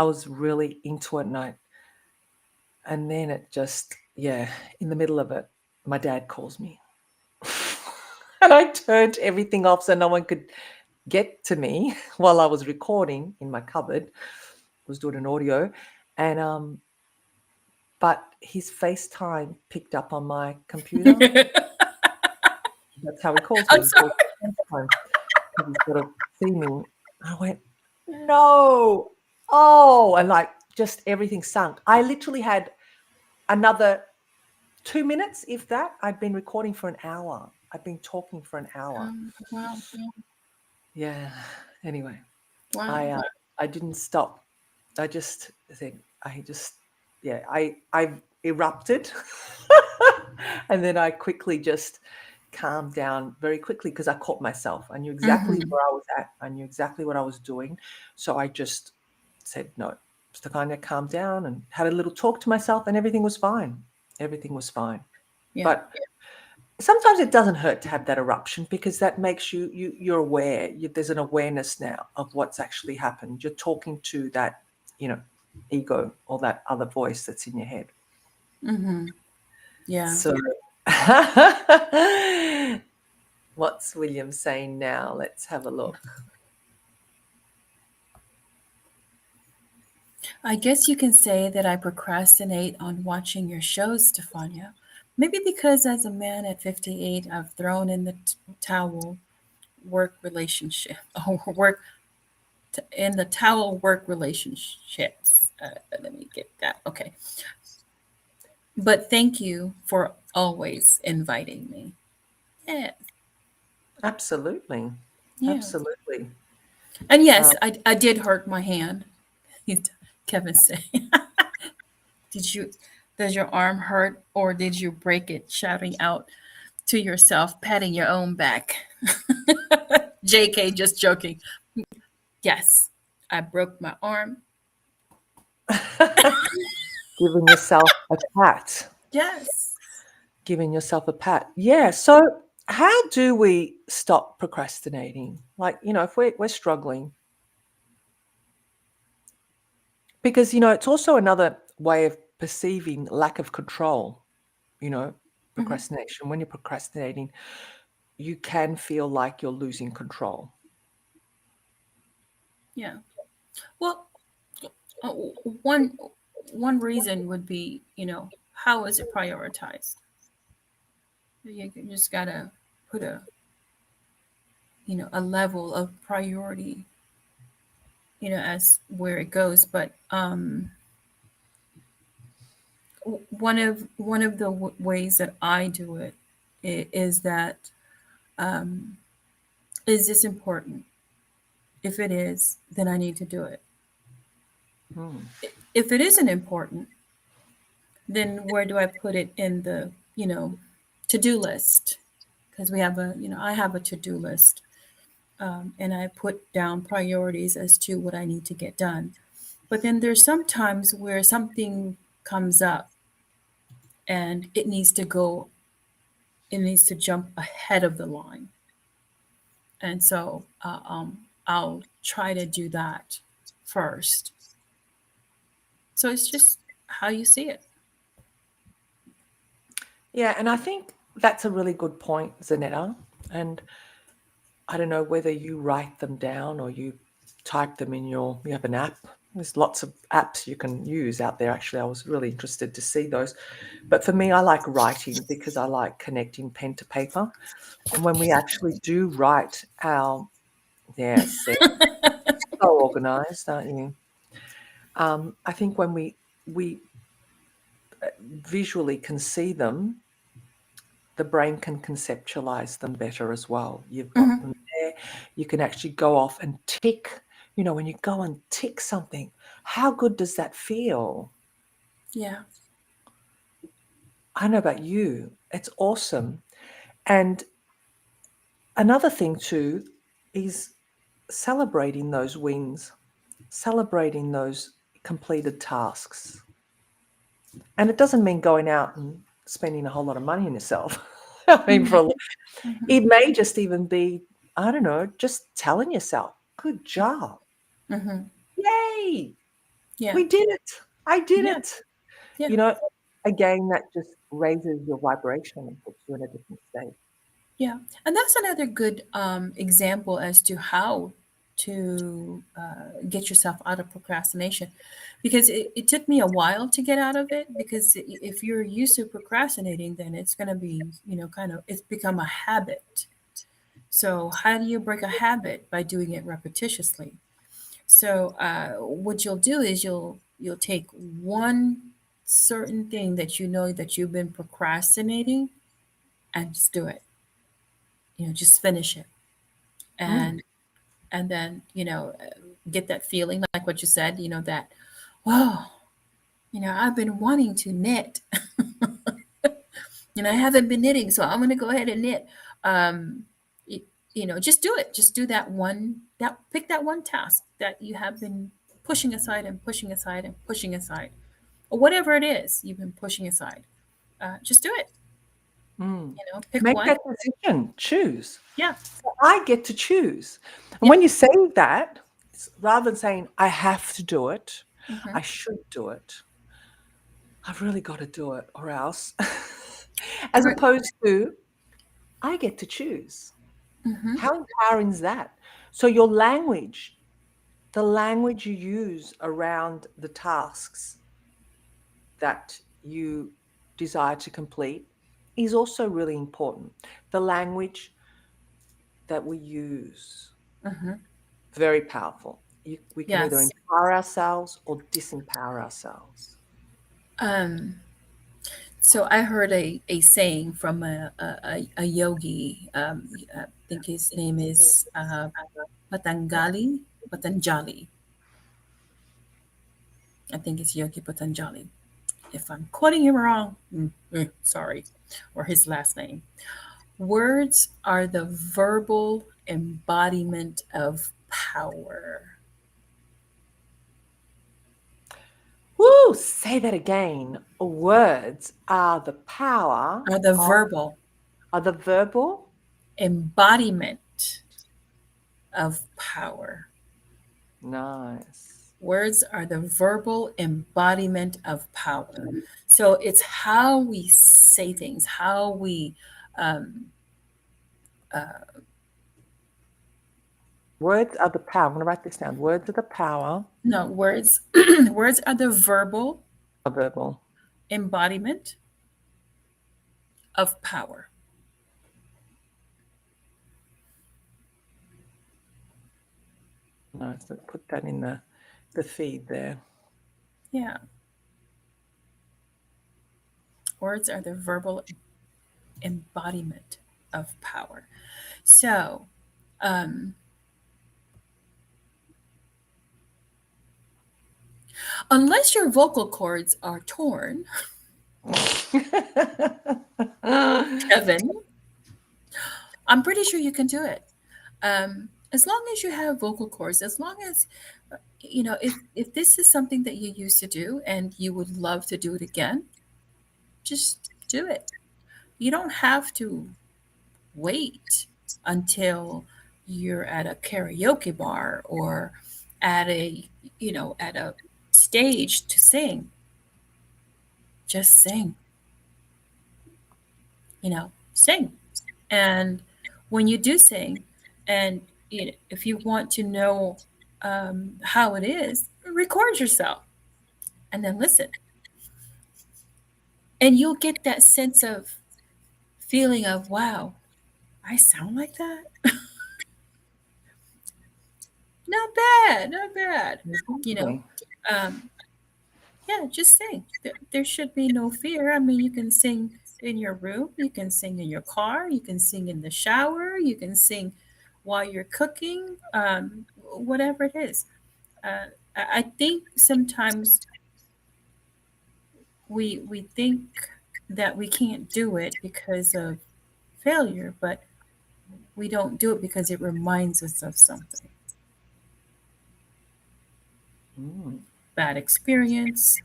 Speaker 1: was really into it. And then it just, yeah, in the middle of it, my dad calls me. And I turned everything off so no one could get to me while I was recording in my cupboard. I was doing an audio. And but his FaceTime picked up on my computer. That's how he calls
Speaker 2: I'm
Speaker 1: me. He
Speaker 2: sorry.
Speaker 1: calls me FaceTime because he's got to see me. I went, no. Oh, and like just everything sunk. I literally had another 2 minutes, if that. I'd been recording for an hour. I'd been talking for an hour.
Speaker 2: Wow.
Speaker 1: Yeah. Anyway,
Speaker 2: Wow.
Speaker 1: I uh, I didn't stop. I just think I just yeah I erupted, and then I quickly just calmed down very quickly because I caught myself. I knew exactly
Speaker 2: Mm-hmm.
Speaker 1: where I was at. I knew exactly what I was doing, so I just said no. Just to kind of calm down and had a little talk to myself, and everything was fine. Everything was fine.
Speaker 2: Yeah.
Speaker 1: But sometimes it doesn't hurt to have that eruption because that makes you're aware. There's an awareness now of what's actually happened. You're talking to that, you know, ego or that other voice that's in your head.
Speaker 2: Mm-hmm. Yeah.
Speaker 1: So what's William saying now? Let's have a look.
Speaker 2: I guess you can say that I procrastinate on watching your shows, Stefania. Maybe because as a man at 58, I've thrown in the towel work relationship, work in the towel work relationships. Let me get that. Okay. But thank you for always inviting me. Yeah.
Speaker 1: Absolutely.
Speaker 2: Yeah.
Speaker 1: Absolutely.
Speaker 2: And
Speaker 1: Um,
Speaker 2: yes, I did hurt my hand. Kevin say, did you, does your arm hurt or did you break it? Shouting out to yourself, patting your own back. JK, just joking. Yes, I broke my arm.
Speaker 1: giving yourself a pat.
Speaker 2: Yes.
Speaker 1: Giving yourself a pat. Yeah. So, how do we stop procrastinating? Like, you know, if we're struggling, because, you know, it's also another way of perceiving lack of control, you know,
Speaker 2: Hmm.
Speaker 1: procrastination. When you're procrastinating, you can feel like you're losing control.
Speaker 2: Yeah. Well, uh, one one reason would be, how is it prioritized? You just gotta put a level of priority, as where it goes. But one of the ways that I do it is that, um, is this important? If it is, then I need to do it.
Speaker 1: Hmm.
Speaker 2: If it isn't important, then where do I put it in the, to-do list? Because I have a to-do list, and I put down priorities as to what I need to get done. But then there's some times where something comes up and it needs to jump ahead of the line. And so I'll try to do that first. So it's just how you see it.
Speaker 1: Yeah, and I think that's a really good point, Zanetta. And I don't know whether you write them down or you type them in you have an app. There's lots of apps you can use out there. Actually, I was really interested to see those. But for me, I like writing because I like connecting pen to paper. And when we actually do write our, yes, so organized, aren't you? I think when we visually can see them, the brain can conceptualize them better as well. You've got
Speaker 2: Hmm.
Speaker 1: them there. You can actually go off and tick. When you go and tick something, how good does that feel?
Speaker 2: Yeah.
Speaker 1: I don't know about you. It's awesome. And another thing too is celebrating those wins, celebrating those completed tasks. And it doesn't mean going out and spending a whole lot of money on yourself. I mean,
Speaker 2: Hmm. Hmm.
Speaker 1: it may just even be, I don't know, just telling yourself, good job.
Speaker 2: Hmm.
Speaker 1: Yay,
Speaker 2: Yeah.
Speaker 1: we did it. I did
Speaker 2: Yeah.
Speaker 1: it.
Speaker 2: Yeah.
Speaker 1: You know, again, that just raises your vibration and puts you in a different state.
Speaker 2: Yeah. And that's another good example as to how to get yourself out of procrastination, because it took me a while to get out of it, because if you're used to procrastinating, then it's going to be, kind of, it's become a habit. So how do you break a habit? By doing it repetitiously. So what you'll do is you'll take one certain thing that you know that you've been procrastinating, and just do it. Just finish it.
Speaker 1: Mm,
Speaker 2: And then get that feeling like what you said, that, wow, I've been wanting to knit, and I haven't been knitting, so I'm going to go ahead and knit. um just do it. Just do that pick that one task that you have been pushing aside and pushing aside and pushing aside, or whatever it is you've been pushing aside. Just do it.
Speaker 1: mm.
Speaker 2: Pick
Speaker 1: Make
Speaker 2: one.
Speaker 1: that decision. Choose.
Speaker 2: Yeah.
Speaker 1: So I get to choose. And
Speaker 2: Yeah.
Speaker 1: when you say that, rather than saying, I have to do it,
Speaker 2: Hmm.
Speaker 1: I should do it, I've really got to do it or else, as opposed to, I get to choose.
Speaker 2: Mm-hmm.
Speaker 1: How empowering is that? So your language, the language you use around the tasks that you desire to complete is also really important. The language that we use,
Speaker 2: Mm-hmm.
Speaker 1: very powerful. We can either
Speaker 2: Yes.
Speaker 1: empower ourselves or disempower ourselves.
Speaker 2: um So I heard a saying from a yogi. I think his name is Patanjali. I think it's Yogi Patanjali. If I'm quoting him wrong, sorry, or his last name. Words are the verbal embodiment of power.
Speaker 1: Woo! Say that again. Words are the power
Speaker 2: Are the
Speaker 1: of,
Speaker 2: verbal
Speaker 1: are the verbal.
Speaker 2: embodiment of power.
Speaker 1: Nice.
Speaker 2: Words are the verbal embodiment of power. So it's how we say things, how we, um,
Speaker 1: Words are the power. I'm going to write this down. Words are the power
Speaker 2: no, words, words are the verbal
Speaker 1: of verbal.
Speaker 2: embodiment of power.
Speaker 1: Nice. Let's put that in the feed there.
Speaker 2: Yeah. Words are the verbal embodiment of power. So, um, unless your vocal cords are torn, Kevin, I'm pretty sure you can do it. As long as you have vocal cords, as long as If this is something that you used to do and you would love to do it again, just do it. You don't have to wait until you're at a karaoke bar or at a stage to sing. Just sing, sing. And when you do sing, and if you want to know how it is, record yourself and then listen. And you'll get that sense of feeling of, wow, I sound like that? Not bad, not bad. You know,
Speaker 1: Exactly.
Speaker 2: um, yeah, just sing. There should be no fear. I mean, you can sing in your room, you can sing in your car, you can sing in the shower, you can sing while you're cooking, whatever it is. I think sometimes we think that we can't do it because of failure, but we don't do it because it reminds us of something.
Speaker 1: Mm.
Speaker 2: Bad experience,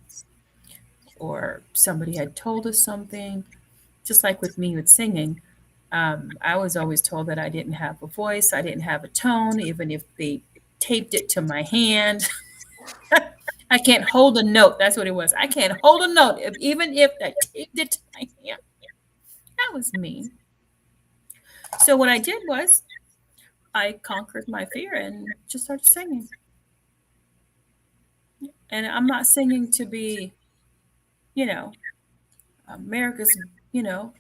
Speaker 2: or somebody had told us something. Just like with me with singing, I was always told that I didn't have a voice, I didn't have a tone, even if they taped it to my hand. I can't hold a note. That's what it was. I can't hold a note, even if they taped it to my hand. That was mean. So what I did was I conquered my fear and just started singing. And I'm not singing to be, you know, America's, you know,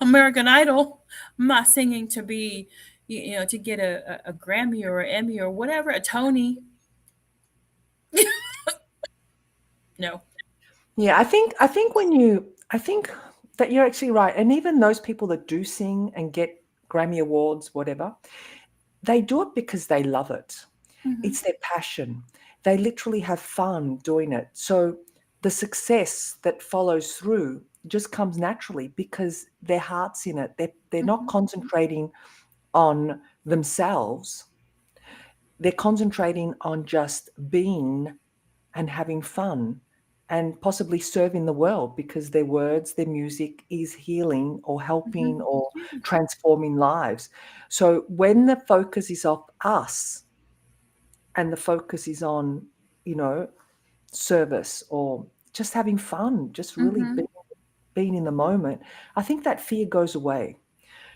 Speaker 2: American Idol. I'm not singing to be, to get a Grammy or an Emmy or whatever, a Tony. No.
Speaker 1: Yeah, I think that you're actually right. And even those people that do sing and get Grammy awards, whatever, they do it because they love it.
Speaker 2: Hmm.
Speaker 1: It's their passion. They literally have fun doing it. So the success that follows through just comes naturally because their heart's in it. They're not
Speaker 2: Hmm.
Speaker 1: concentrating on themselves. They're concentrating on just being and having fun and possibly serving the world because their words, their music is healing or helping
Speaker 2: Hmm.
Speaker 1: or
Speaker 2: Yeah.
Speaker 1: transforming lives. So when the focus is off us and the focus is on, you know, service or just having fun, just really
Speaker 2: Hmm.
Speaker 1: being in the moment, I think that fear goes away.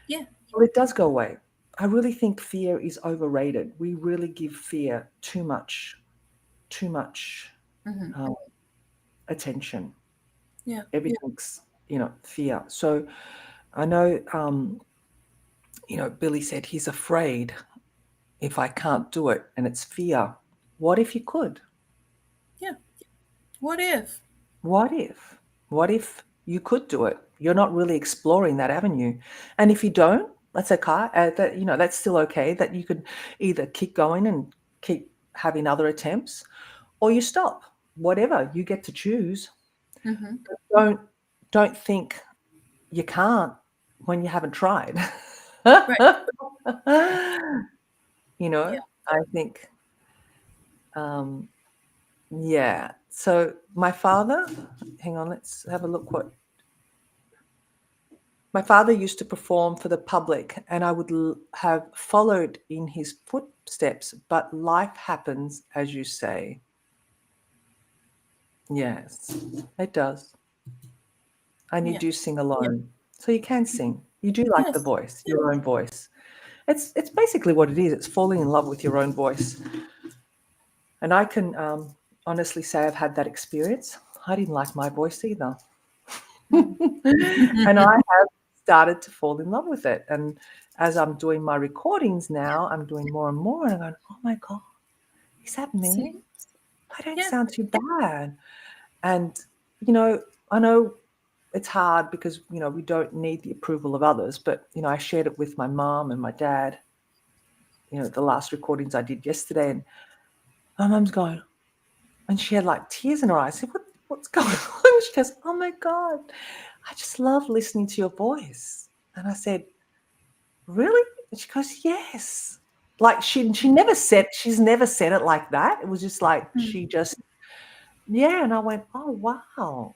Speaker 2: Yeah.
Speaker 1: Well, it does go away. I really think fear is overrated. We really give fear too much
Speaker 2: Hmm.
Speaker 1: um, attention.
Speaker 2: Yeah.
Speaker 1: Everything's, fear. So I know, Billy said he's afraid if I can't do it, and it's fear. What if you could?
Speaker 2: Yeah. What if?
Speaker 1: What if? What if you could do it? You're not really exploring that avenue, and if you don't, that's okay. That's still okay. That you could either keep going and keep having other attempts, or you stop. Whatever you get to choose.
Speaker 2: Hmm.
Speaker 1: Don't don't think you can't when you haven't tried.
Speaker 2: Right. Yeah.
Speaker 1: I think, um, yeah. So my father, hang on, let's have a look what my father used to perform for the public, and I would have followed in his footsteps, but life happens, as you say. Yes, it does. And you
Speaker 2: Yeah.
Speaker 1: do sing alone. So you can sing. You do like the
Speaker 2: Yes.
Speaker 1: voice, your own voice. It's basically what it is. It's falling in love with your own voice. And I can honestly say I've had that experience. I didn't like my voice either.
Speaker 2: Mm.
Speaker 1: And I have started to fall in love with it. And as I'm doing my recordings now, I'm doing more and more. And I'm going, oh my God, is that me?
Speaker 2: See?
Speaker 1: I don't
Speaker 2: Yeah.
Speaker 1: sound too bad. And, I know it's hard because, we don't need the approval of others. But, I shared it with my mom and my dad, the last recordings I did yesterday. And my mum's going, and she had like tears in her eyes. I said, what's going on? She goes, oh my God, I just love listening to your voice. And I said, really? And she goes, yes. Like she's never said it like that. It was just like
Speaker 2: Mm.
Speaker 1: she just yeah, and I went, "Oh, wow."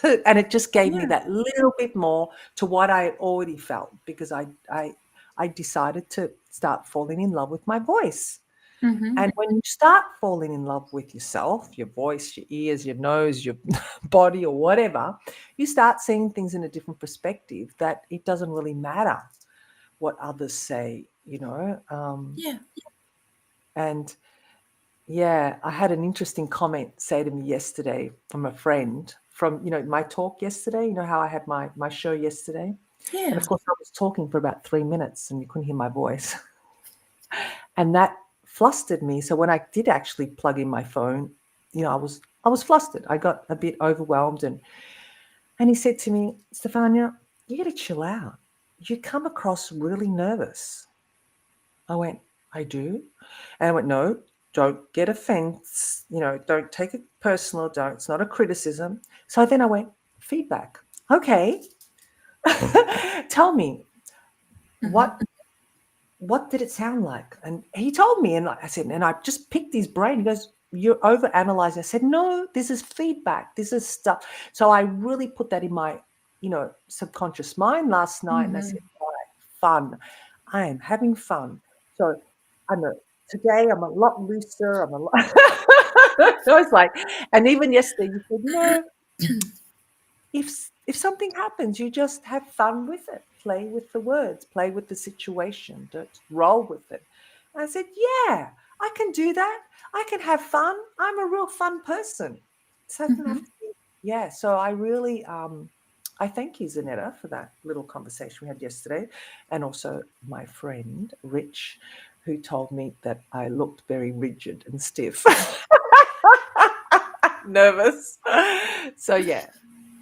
Speaker 1: And it just gave me
Speaker 2: Yeah.
Speaker 1: that little bit more to what I already felt because I decided to start falling in love with my voice.
Speaker 2: Mm-hmm.
Speaker 1: And when you start falling in love with yourself, your voice, your ears, your nose, your body, or whatever, you start seeing things in a different perspective that it doesn't really matter what others say, you know.
Speaker 2: Yeah.
Speaker 1: And yeah, I had an interesting comment say to me yesterday from a friend from, my talk yesterday. You know how I had my show yesterday? And
Speaker 2: Yeah.
Speaker 1: of course, I was talking for about 3 minutes and you couldn't hear my voice. And that flustered me. So when I did actually plug in my phone, I was flustered. I got a bit overwhelmed and he said to me, Stefania, you got to chill out. You come across really nervous. I went, I do. And I went, no, don't get offense. Don't take it personal. Don't. It's not a criticism. So then I went, feedback. Okay. Tell me
Speaker 2: Mm-hmm.
Speaker 1: what did it sound like? And he told me, and I said, and I just picked his brain. He goes, you're overanalyzing. I said, no, this is feedback. This is stuff. So I really put that in my, subconscious mind last night. And I
Speaker 2: Mm-hmm.
Speaker 1: said, all right, fun. I am having fun. So I know today I'm a lot looser. I'm a lot. I was like, and even yesterday you said, if something happens, you just have fun with it. Play with the words, play with the situation, just roll with it. And I said, yeah, I can do that. I can have fun. I'm a real fun person. So I didn't
Speaker 2: Mm-hmm.
Speaker 1: have to be, yeah. So I really, I thank you, Zanetta, for that little conversation we had yesterday. And also my friend, Rich, who told me that I looked very rigid and stiff, nervous. So yeah,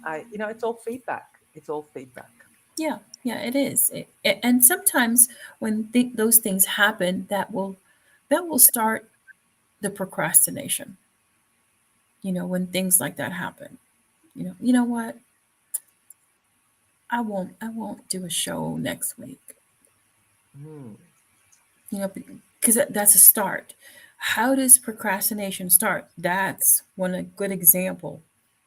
Speaker 1: it's all feedback. It's all feedback.
Speaker 2: Yeah. Yeah. It is. And sometimes when those things happen, that will start the procrastination. When things like that happen. You know what? I won't do a show next week.
Speaker 1: Mm.
Speaker 2: Because that's a start. How does procrastination start? That's one a good example.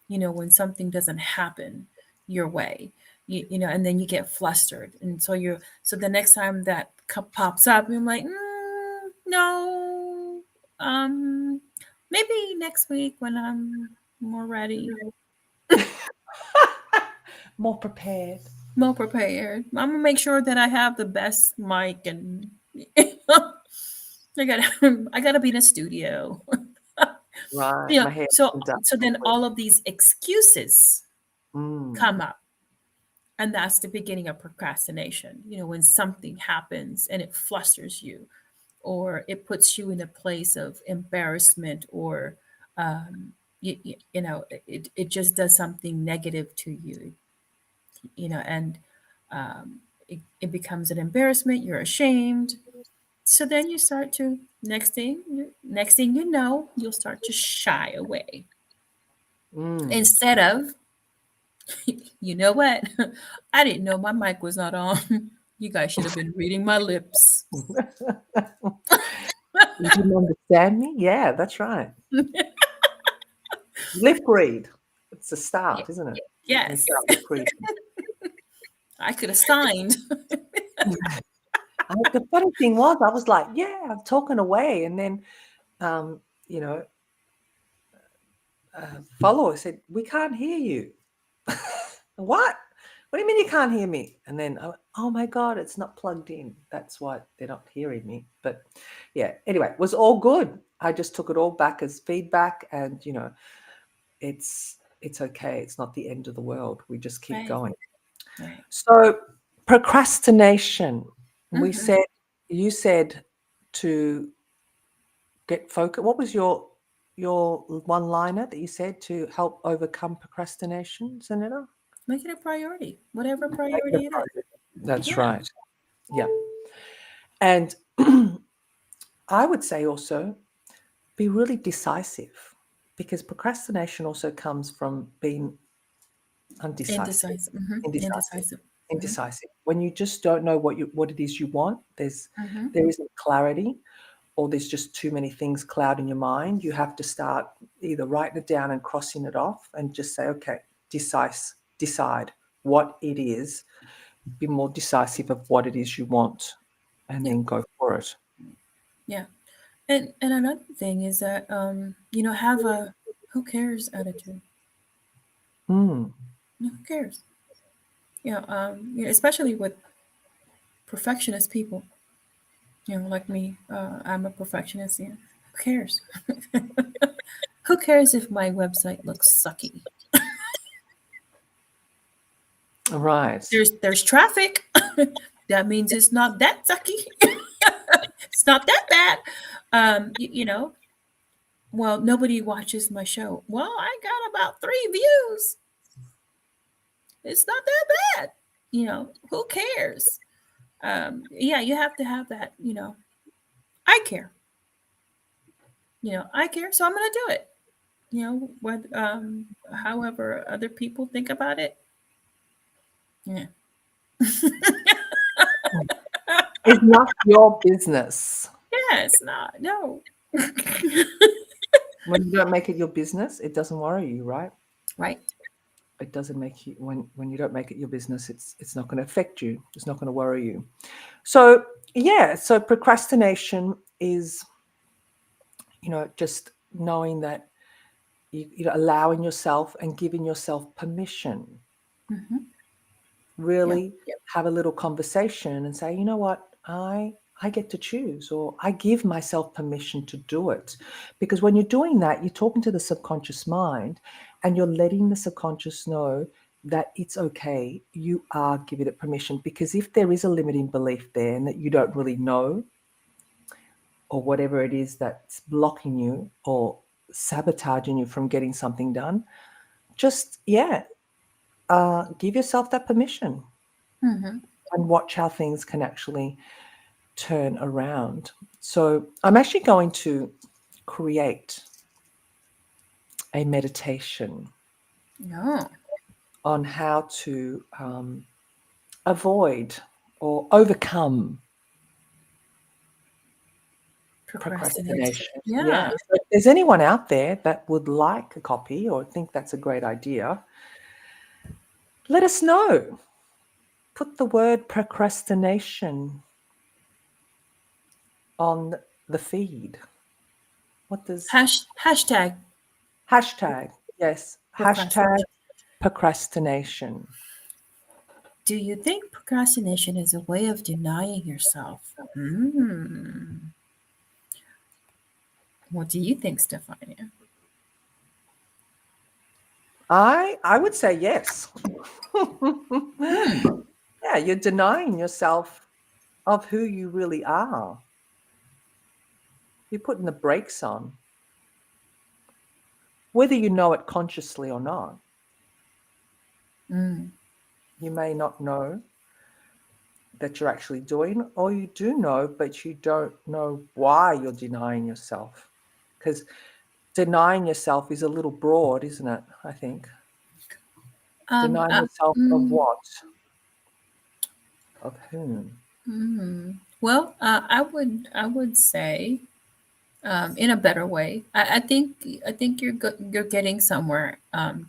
Speaker 2: When something doesn't happen your way, and then you get flustered, and so the next time that pops up, you're like, no, um, maybe next week when I'm more ready,
Speaker 1: More prepared.
Speaker 2: more prepared. I'm gonna make sure that I have the best mic and I gotta be in a studio.
Speaker 1: Right. My hair
Speaker 2: So
Speaker 1: isn't done
Speaker 2: so then
Speaker 1: properly.
Speaker 2: all of these excuses
Speaker 1: Mm.
Speaker 2: come up. And that's the beginning of procrastination. When something happens and it flusters you, or it puts you in a place of embarrassment, or it just does something negative to you, and it becomes an embarrassment. You're ashamed. So then you start to next thing you know, you'll start to shy away
Speaker 1: Mm.
Speaker 2: instead of, you know what? I didn't know my mic was not on. You guys should have been reading my lips.
Speaker 1: You didn't understand me? Yeah, that's right. Lip read. It's a start, isn't it? We
Speaker 2: Yes,
Speaker 1: start lip reading.
Speaker 2: I could have signed.
Speaker 1: The funny thing was, I was like, yeah, I'm talking away. And then, um, you know, follower said, we can't hear you. What? What do you mean you can't hear me? And then, oh my God, it's not plugged in. That's why they're not hearing me. But yeah, anyway, it was all good. I just took it all back as feedback, and it's okay. It's not the end of the world. We just keep
Speaker 2: Right,
Speaker 1: going.
Speaker 2: right.
Speaker 1: So procrastination.
Speaker 2: Hmm.
Speaker 1: You said to get focused. What was your one liner that you said to help overcome procrastination, Zanetta?
Speaker 2: Make it a priority, whatever
Speaker 1: Make it a
Speaker 2: priority it is.
Speaker 1: priority. That's
Speaker 2: Yeah,
Speaker 1: right. Yeah. And I would say also be really decisive, because procrastination also comes from being undecisive,
Speaker 2: indecisive. Hmm.
Speaker 1: indecisive.
Speaker 2: Indecisive. Mhm.
Speaker 1: indecisive. When you just don't know what it is you want,
Speaker 2: Mhm.
Speaker 1: there isn't clarity, or there's just too many things clouding your mind. You have to start either writing it down and crossing it off, and just say, okay, decide what it is. Be more decisive of what it is you want, and
Speaker 2: Yeah.
Speaker 1: then go for it.
Speaker 2: Yeah. And another thing is that have a who cares attitude.
Speaker 1: Mm.
Speaker 2: Who cares? Especially with perfectionist people. Like me, I'm a perfectionist. Who cares? Who cares if my website looks sucky?
Speaker 1: Right.
Speaker 2: There's traffic. That means it's not that sucky. It's not that bad. You know. Well, nobody watches my show. Well, I got about 3 views. It's not that bad. Who cares? Yeah, you have to have that. I care. I care, so I'm gonna do it. What however other people think about it. Yeah.
Speaker 1: It's not your business.
Speaker 2: Yeah, it's not. No.
Speaker 1: When you don't make it your business, it doesn't worry you, right?
Speaker 2: Right.
Speaker 1: It doesn't make you, when you don't make it your business, it's not going to affect you. It's not going to worry you. So yeah, so procrastination is, just knowing that allowing yourself and giving yourself permission.
Speaker 2: Hmm. Yeah.
Speaker 1: Really have a little conversation and say, you know what, I get to choose, or I give myself permission to do it. Because when you're doing that, you're talking to the subconscious mind, and you're letting the subconscious know that it's okay. You are giving it permission. Because if there is a limiting belief there and that you don't really know, or whatever it is that's blocking you or sabotaging you from getting something done, just give yourself that permission,
Speaker 2: Hmm.
Speaker 1: and watch how things can actually turn around. So I'm actually going to create a meditation
Speaker 2: No.
Speaker 1: on how to avoid or overcome
Speaker 2: Procrastination.
Speaker 1: procrastination. Yeah.
Speaker 2: Yeah.
Speaker 1: So if there's anyone out there that would like a copy or think that's a great idea, let us know. Put the word procrastination on the feed. What does
Speaker 2: Hashtag
Speaker 1: hashtag? Yes, hashtag
Speaker 2: procrastination.
Speaker 1: procrastination.
Speaker 2: Do you think procrastination is a way of denying yourself? What do you think, Stefania?
Speaker 1: I would say yes.
Speaker 2: Hmm.
Speaker 1: Yeah, you're denying yourself of who you really are. You're putting the brakes on, whether you know it consciously or not.
Speaker 2: Mm.
Speaker 1: You may not know that you're actually doing, or you do know, but you don't know why you're denying yourself. Because denying yourself is a little broad, isn't it? I think.
Speaker 2: Um,
Speaker 1: Denying
Speaker 2: uh,
Speaker 1: yourself of
Speaker 2: mm,
Speaker 1: what? Of whom?
Speaker 2: well, I would say in a better way. I think you're getting somewhere,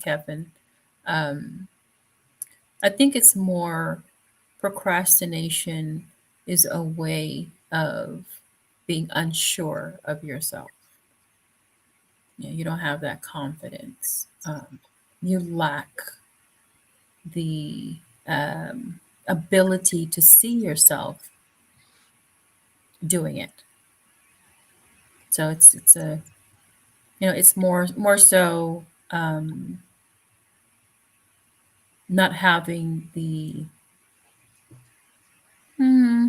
Speaker 2: Kevin. Um, I think it's more procrastination is a way of being unsure of yourself. You don't have that confidence. You lack the ability to see yourself doing it. So it's more so not having the hmm,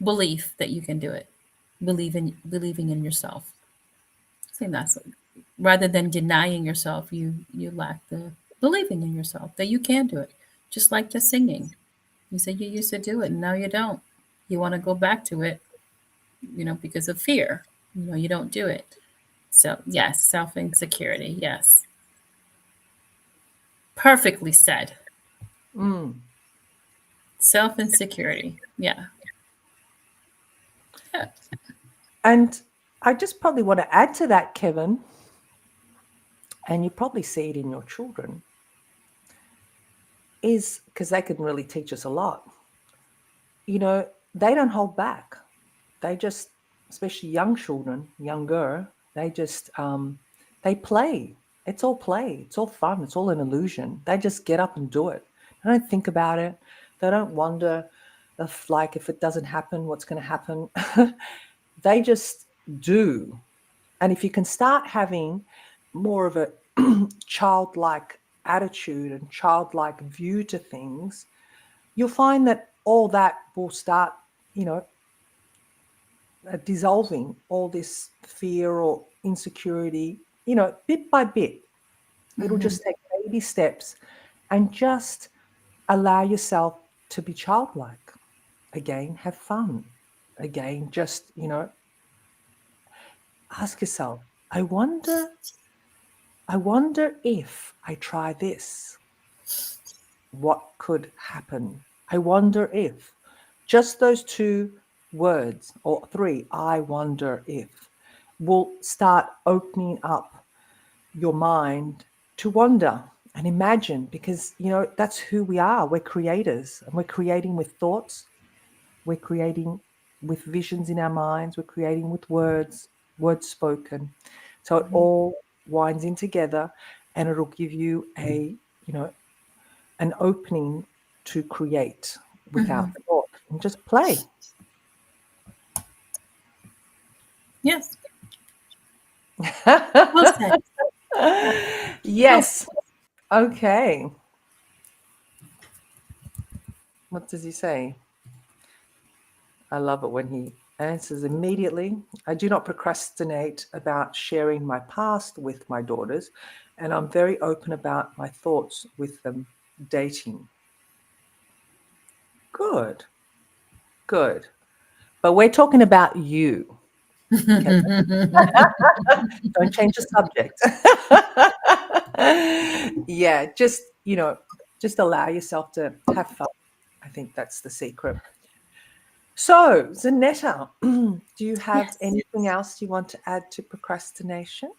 Speaker 2: belief that you can do it, believing in yourself. I think that's rather than denying yourself, you lack the believing in yourself that you can do it. Just like the singing, you said you used to do it, and now you don't. You want to go back to it, because of fear. You don't do it. So yes, self insecurity. Yes, perfectly said.
Speaker 1: Mm.
Speaker 2: Self-insecurity. Yeah. Yeah.
Speaker 1: And I just probably want to add to that, Kevin, and you probably see it in your children, is because they can really teach us a lot. They don't hold back. They just, especially young children, younger, they play. It's all play. It's all fun. It's all an illusion. They just get up and do it. They don't think about it. They don't wonder if it doesn't happen, what's going to happen. They just do. And if you can start having more of a childlike attitude and childlike view to things, you'll find that all that will start, you know, dissolving all this fear or insecurity, bit by bit. It'll
Speaker 2: Mm-hmm.
Speaker 1: just take baby steps and just allow yourself to be childlike. Again, have fun. Again, just, ask yourself, I wonder if I try this, what could happen? I wonder if. Just those two words or three, I wonder if, will start opening up your mind to wonder and imagine, because, that's who we are. We're creators, and we're creating with thoughts, we're creating with visions in our minds, we're creating with words spoken. So it all winds in together, and it'll give you an opening to create
Speaker 2: Mm-hmm.
Speaker 1: without thought and just play.
Speaker 2: Yes. Well said. Well
Speaker 1: Yes.
Speaker 2: said.
Speaker 1: Okay. What does he say? I love it when he answers immediately. I do not procrastinate about sharing my past with my daughters, and I'm very open about my thoughts with them dating. Good, good. But we're talking about you. Okay. Don't change the subject. Yeah, just allow yourself to have fun. I think that's the secret. So, Zanetta, do you have
Speaker 2: Yes.
Speaker 1: anything else you want to add to procrastination?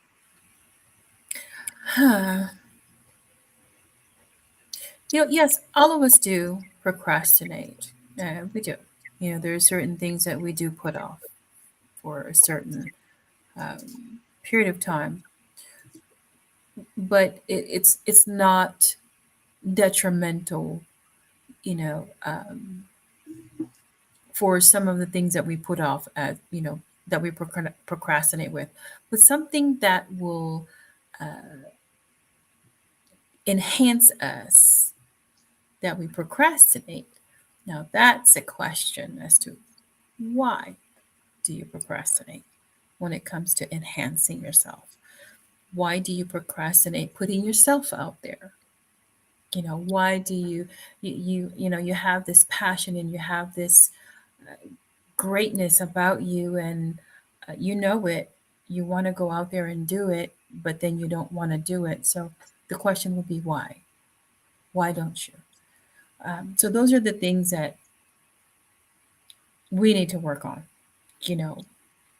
Speaker 2: Yes, all of us do procrastinate. We do. There are certain things that we do put off for a certain period of time, but it's not detrimental, for some of the things that we put off as that we procrastinate with, but something that will enhance us that we procrastinate. Now that's a question as to why do you procrastinate when it comes to enhancing yourself? Why do you procrastinate putting yourself out there? Why do you have this passion and you have this greatness about you, and you know it, you want to go out there and do it, but then you don't want to do it. So the question would be why don't you? So those are the things that we need to work on, you know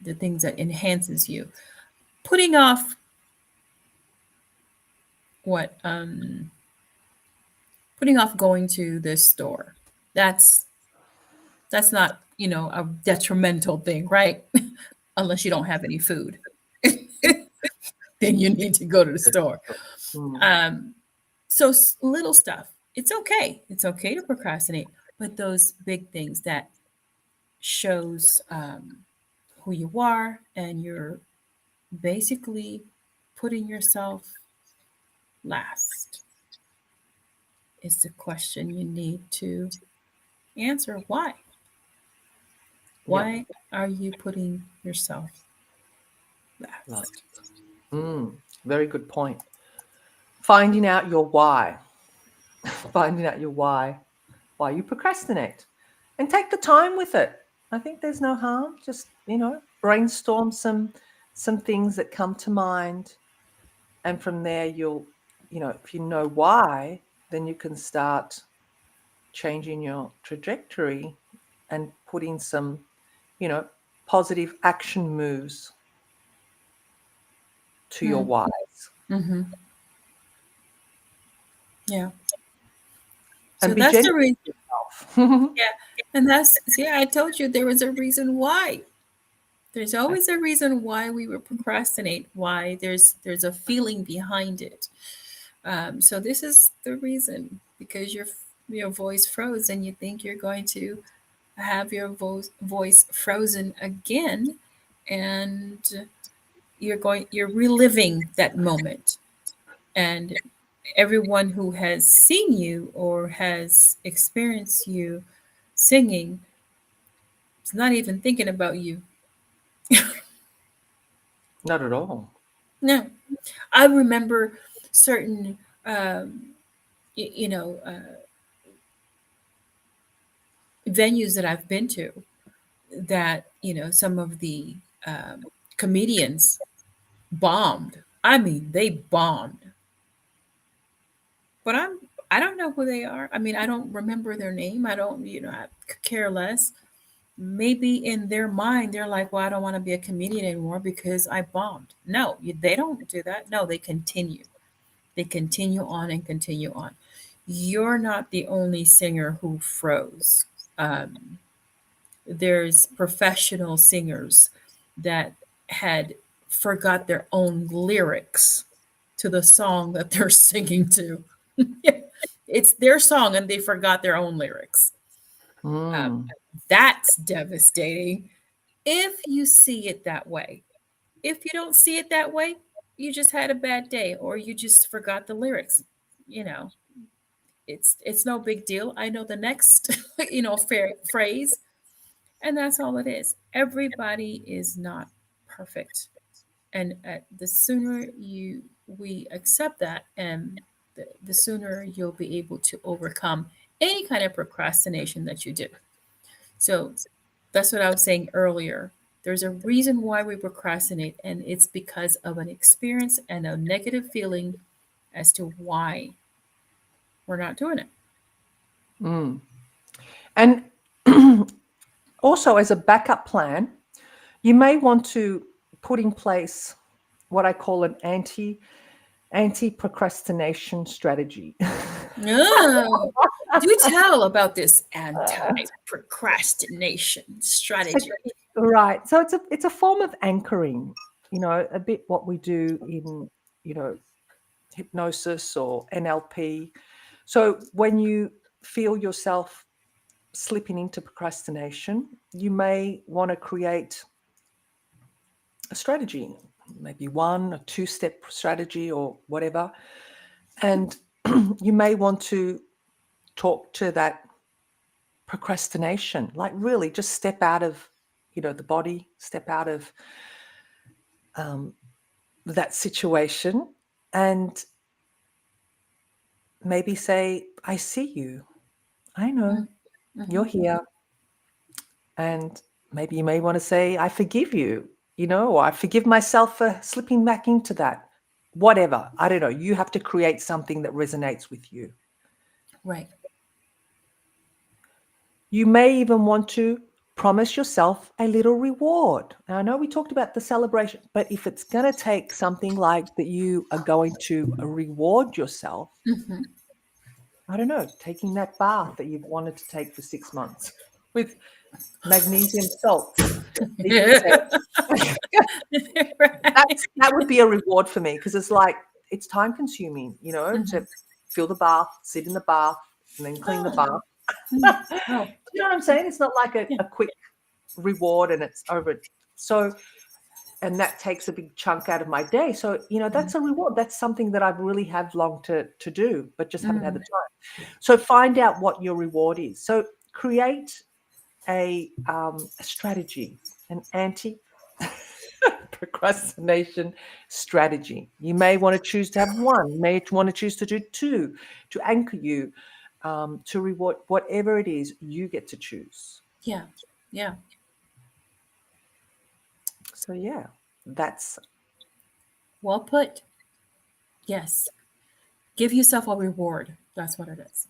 Speaker 2: the things that enhances you. Putting off what putting off going to this store, that's not a detrimental thing, right? Unless you don't have any food, then you need to go to the store.
Speaker 1: Hmm.
Speaker 2: um so little stuff, it's okay, to procrastinate, but those big things that shows who you are, and you're basically putting yourself last, is the question you need to answer.
Speaker 1: Yeah,
Speaker 2: Why are you putting yourself
Speaker 1: last.
Speaker 2: last?
Speaker 1: Very good point. Finding out your why. Finding out your why you procrastinate, and take the time with it. I think there's no harm. Just, brainstorm some things that come to mind, and from there if you know why, then you can start changing your trajectory and putting some, you know, positive action moves to your
Speaker 2: Mm.
Speaker 1: whys.
Speaker 2: Mm-hmm. Yeah.
Speaker 1: And
Speaker 2: So
Speaker 1: be
Speaker 2: that's
Speaker 1: gentle
Speaker 2: the reason.
Speaker 1: with yourself.
Speaker 2: Yeah. And that's, see, I told you there was a reason why. There's always a reason why we would procrastinate, why there's a feeling behind it. So this is the reason, because your voice froze and you think you're going to have your voice frozen again, and you're reliving that moment. And everyone who has seen you or has experienced you singing is not even thinking about you.
Speaker 1: Not at all.
Speaker 2: No, I remember certain um, y- you know venues that I've been to, that some of the comedians bombed. I mean, they bombed. But I don't know who they are. I mean, I don't remember their name. I don't, I could care less. Maybe in their mind, they're like, well, I don't want to be a comedian anymore because I bombed. No, they don't do that. No, they continue. They continue on and continue on. You're not the only singer who froze. Um, there's professional singers that had forgot their own lyrics to the song that they're singing to. It's their song and they forgot their own lyrics. Um,
Speaker 1: Mm,
Speaker 2: that's devastating if you see it that way. If you don't see it that way, you just had a bad day or you just forgot the lyrics. You know, it's no big deal. I know the next fair phrase, and that's all it is. Everybody is not perfect, and the sooner you we accept that, and the sooner you'll be able to overcome any kind of procrastination that you do. So that's what I was saying earlier. There's a reason why we procrastinate, and it's because of an experience and a negative feeling as to why we're not doing it.
Speaker 1: mm. And also, as a backup plan, you may want to put in place what I call an anti procrastination strategy.
Speaker 2: No, do tell about this anti-procrastination strategy.
Speaker 1: Right. So it's a form of anchoring, a bit what we do in, you know, hypnosis or NLP. So when you feel yourself slipping into procrastination, you may want to create a strategy, maybe one or two-step strategy or whatever. And you may want to talk to that procrastination, like really just step out of, the body, step out of um, that situation and maybe say, I see you. I know you're
Speaker 2: Mm-hmm.
Speaker 1: here. And maybe you may want to say, I forgive you, or I forgive myself for slipping back into that. Whatever. I don't know. You have to create something that resonates with you.
Speaker 2: Right.
Speaker 1: You may even want to promise yourself a little reward. Now, I know we talked about the celebration, but if it's going to take something like that, you are going to reward yourself,
Speaker 2: Mm-hmm.
Speaker 1: I don't know, taking that bath that you've wanted to take for 6 months with magnesium salts. You can say,
Speaker 2: Right.
Speaker 1: that would be a reward for me because it's like it's time consuming,
Speaker 2: Mm-hmm.
Speaker 1: to fill the bath, sit in the bath, and then clean the
Speaker 2: Oh.
Speaker 1: bath.
Speaker 2: Mm. Oh.
Speaker 1: You know what I'm saying? It's not like
Speaker 2: Yeah.
Speaker 1: a quick reward and it's over. So, and that takes a big chunk out of my day. So, that's a reward. That's something that I've really have longed to do, but just haven't had the
Speaker 2: Mm.
Speaker 1: time. So find out what your reward is. So create a strategy, an anti procrastination strategy. You may want to choose to have one, you may want to choose to do two to anchor you, to reward whatever it is you get to choose.
Speaker 2: Yeah. Yeah.
Speaker 1: So, yeah, that's
Speaker 2: Well put. Yes. Give yourself a reward. That's what it is.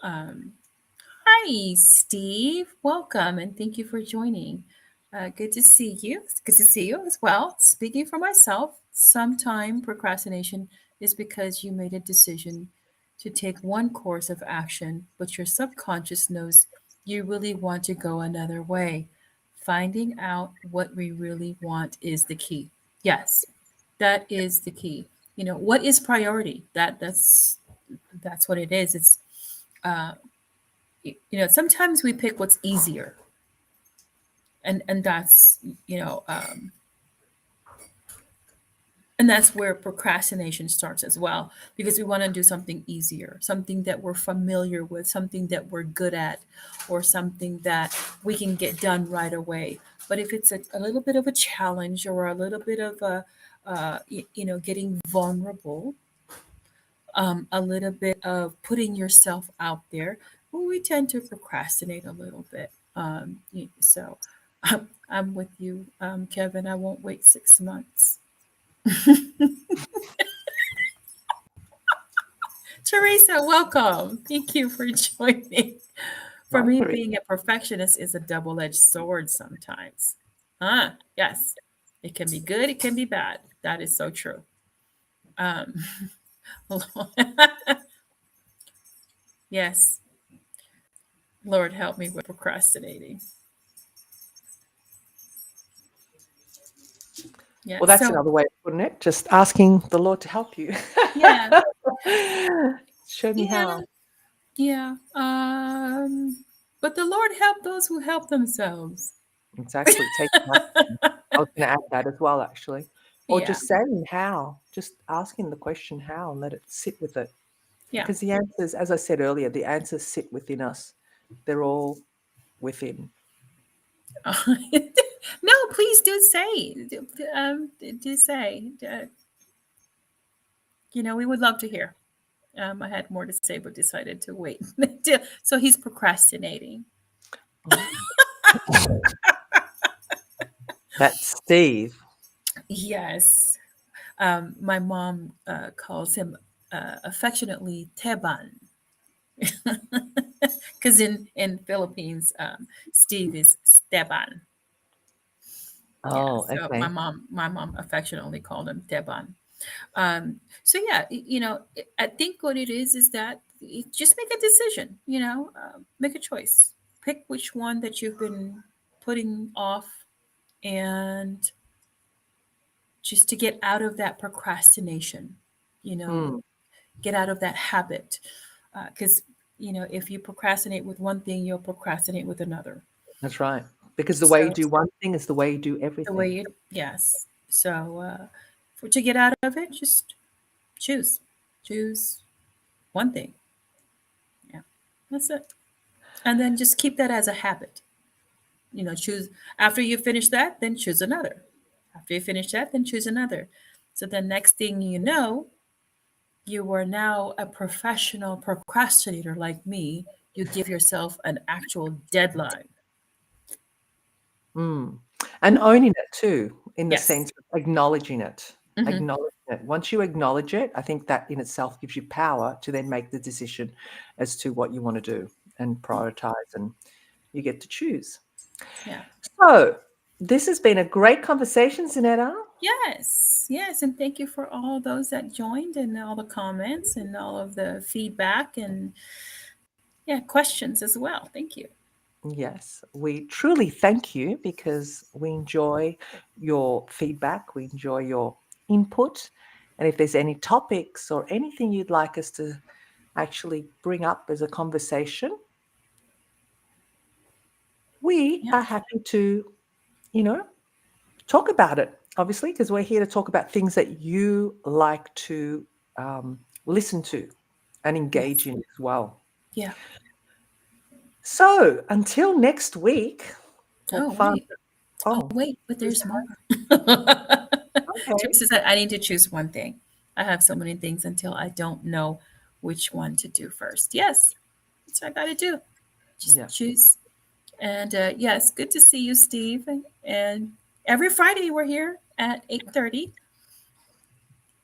Speaker 2: Um, Hi, Steve. Welcome and thank you for joining. Good to see you. It's good to see you as well. Speaking for myself, sometime procrastination is because you made a decision to take one course of action, but your subconscious knows you really want to go another way. Finding out what we really want is the key. Yes, that is the key. What is priority? That's what it is. It's uh, sometimes we pick what's easier, and that's where procrastination starts as well, because we want to do something easier, something that we're familiar with, something that we're good at, or something that we can get done right away. But if it's a little bit of a challenge, or a little bit of a getting vulnerable, a little bit of putting yourself out there, well, we tend to procrastinate a little bit. So I'm with you, Kevin. I won't wait 6 months. Teresa, welcome. Thank you for joining. For
Speaker 1: Hi,
Speaker 2: me,
Speaker 1: Teresa.
Speaker 2: being a perfectionist is a double edged sword sometimes. Yes. It can be good, it can be bad. That is so true. Um, yes. Lord, help me with procrastinating. Yeah.
Speaker 1: Well, that's
Speaker 2: So,
Speaker 1: another way of putting it. Just asking the Lord to help you.
Speaker 2: yeah.
Speaker 1: Show me
Speaker 2: Yeah.
Speaker 1: how.
Speaker 2: Yeah. But the Lord help those who help themselves.
Speaker 1: Exactly. Take action. I was going to add that as well, actually. Or
Speaker 2: Yeah.
Speaker 1: just saying how. Just asking the question how and let it sit with it.
Speaker 2: Yeah.
Speaker 1: Because the answers, as I said earlier, the answers sit within us. They're all within.
Speaker 2: No, please do say. Do say. We would love to hear. I had more to say, but decided to wait. So he's procrastinating.
Speaker 1: Oh. That's Steve.
Speaker 2: Yes. My mom calls him affectionately Teban. Because in Philippines, Steve is Steban. Yeah.
Speaker 1: Oh,
Speaker 2: So my
Speaker 1: okay.
Speaker 2: mom affectionately called him Teban. So yeah, I think what it is that just make a decision. Make a choice. Pick which one that you've been putting off, and just to get out of that procrastination. You know,
Speaker 1: Hmm,
Speaker 2: get out of that habit, because if you procrastinate with one thing, you'll procrastinate with another.
Speaker 1: that's right. Because the way you
Speaker 2: So
Speaker 1: do one thing is the way you do
Speaker 2: the way
Speaker 1: everything.
Speaker 2: you yes. So to get out of it, just choose choose one thing. Yeah, that's it. And then just keep that as a habit. Choose after you finish that, then choose another. After you finish that, then choose another. So the next thing you know, you are now a professional procrastinator like me. You give yourself an actual deadline.
Speaker 1: Mm. And owning it too, in the
Speaker 2: Yes.
Speaker 1: sense of acknowledging it.
Speaker 2: Hmm.
Speaker 1: Acknowledging it. Once you acknowledge it, I think that in itself gives you power to then make the decision as to what you want to do and prioritize, and you get to choose.
Speaker 2: Yeah.
Speaker 1: So, this has been a great conversation, Zanetta.
Speaker 2: Yes. Yes. And thank you for all those that joined, and all the comments and all of the feedback, and yeah, questions as well. Thank you.
Speaker 1: Yes, we truly thank you because we enjoy your feedback, we enjoy your input. And if there's any topics or anything you'd like us to actually bring up as a conversation, we
Speaker 2: Yeah.
Speaker 1: are happy to, you know, talk about it, obviously, because we're here to talk about things that you like to listen to and engage
Speaker 2: Yes.
Speaker 1: in as well.
Speaker 2: Yeah.
Speaker 1: So until next week, we'll
Speaker 2: Oh,
Speaker 1: find.
Speaker 2: wait. Oh,
Speaker 1: Oh,
Speaker 2: wait, but
Speaker 1: is
Speaker 2: there's more.
Speaker 1: that okay?
Speaker 2: Teresa said, I need to choose one thing. I have so many things until I don't know which one to do first. Yes, that's what I got to do. Just
Speaker 1: Yeah.
Speaker 2: choose. And yes, good to see you, Steve. And every Friday we're here at 8:30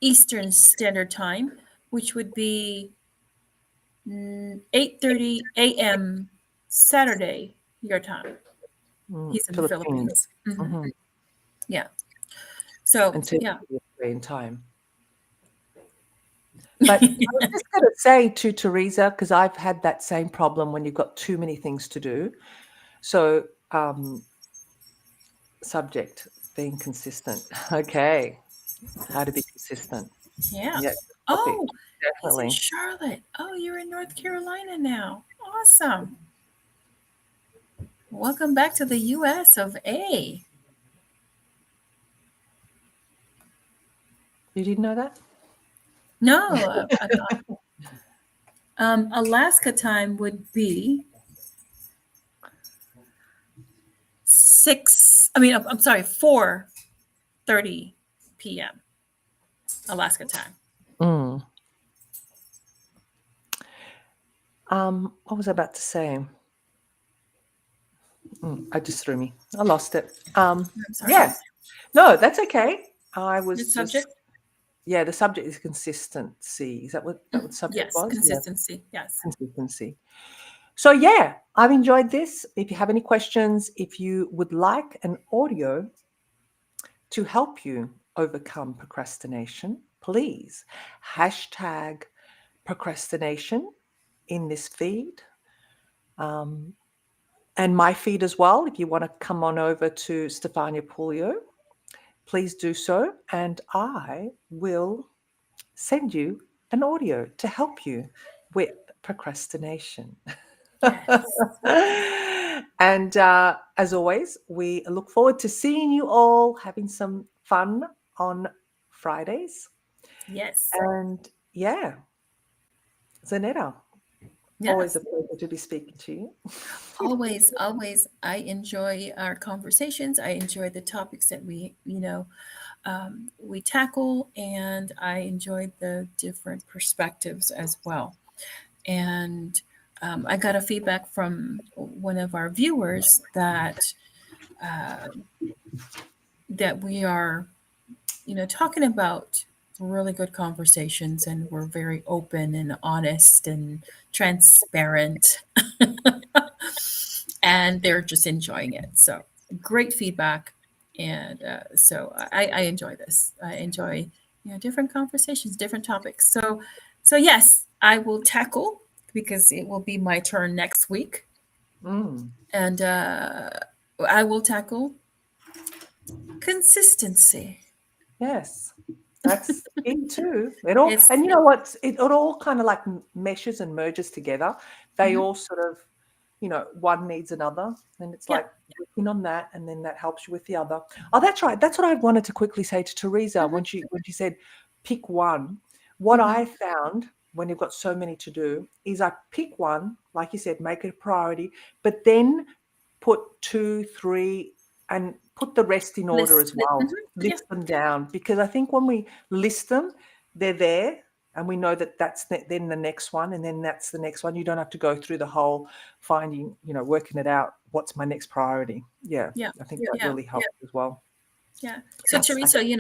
Speaker 2: Eastern Standard Time, which would be 8:30 a.m. Saturday your time. He's in the
Speaker 1: Philippines.
Speaker 2: Philippines.
Speaker 1: Hmm.
Speaker 2: Yeah. So
Speaker 1: Until
Speaker 2: yeah.
Speaker 1: Australian time. But I was just going to say to Teresa, because I've had that same problem when you've got too many things to do. So, subject, being consistent. Okay. How to be consistent.
Speaker 2: Yeah.
Speaker 1: Yeah. Topic.
Speaker 2: Oh, he's in
Speaker 1: Definitely.
Speaker 2: Charlotte. Oh, you're in North Carolina now. Awesome. Welcome back to the US of A.
Speaker 1: You didn't know that?
Speaker 2: No, I'm not. Alaska time would be 6. I mean, I'm sorry, 4:30 p.m. Alaska time.
Speaker 1: Mm. What was I about to say? I just threw me. I lost it.
Speaker 2: I'm sorry.
Speaker 1: Yeah. No, that's okay. I
Speaker 2: The
Speaker 1: was just,
Speaker 2: subject?
Speaker 1: yeah, the subject is consistency. Is that what the subject
Speaker 2: Yes,
Speaker 1: was? Yeah,
Speaker 2: consistency. Yes.
Speaker 1: consistency. So yeah, I've enjoyed this. If you have any questions, if you would like an audio to help you overcome procrastination, please hashtag procrastination in this feed. And my feed as well. If you want to come on over to Stefania Pulio, please do so. And I will send you an audio to help you with procrastination.
Speaker 2: Yes.
Speaker 1: And as always, we look forward to seeing you all having some fun on Fridays.
Speaker 2: Yes.
Speaker 1: And yeah, Zanetta, always a
Speaker 2: Yes.
Speaker 1: pleasure to be speaking to you.
Speaker 2: Always, always. I enjoy our conversations. I enjoy the topics that we tackle, and I enjoy the different perspectives as well. And I got a feedback from one of our viewers uh, that we are, talking about really good conversations, and we're very open and honest and transparent, and they're just enjoying it. So great feedback, and so I enjoy this. I enjoy different conversations, different topics. So yes, I will tackle because it will be my turn next week,
Speaker 1: Mm.
Speaker 2: and I will tackle consistency.
Speaker 1: Yes, that's key too. It all,
Speaker 2: It's
Speaker 1: and you know what? It all kind of like meshes and merges together. They
Speaker 2: mhm,
Speaker 1: all sort of, one needs another, and it's
Speaker 2: yeah.
Speaker 1: like working on that, and then that helps you with the other. Oh, that's right. That's what I wanted to quickly say to Teresa
Speaker 2: Mhm,
Speaker 1: when she said pick one. What
Speaker 2: mhm.
Speaker 1: I found when you've got so many to do is I pick one, like you said, make it a priority, but then put two, three, and put the rest in order as well.
Speaker 2: Yeah,
Speaker 1: List them down, because I think when we list them, they're there, and we know that that's then the next one, and then that's the next one. You don't have to go through the whole finding, working it out. What's my next priority? Yeah,
Speaker 2: yeah,
Speaker 1: I think that
Speaker 2: yeah,
Speaker 1: really helps as well.
Speaker 2: yeah. So Teresa, I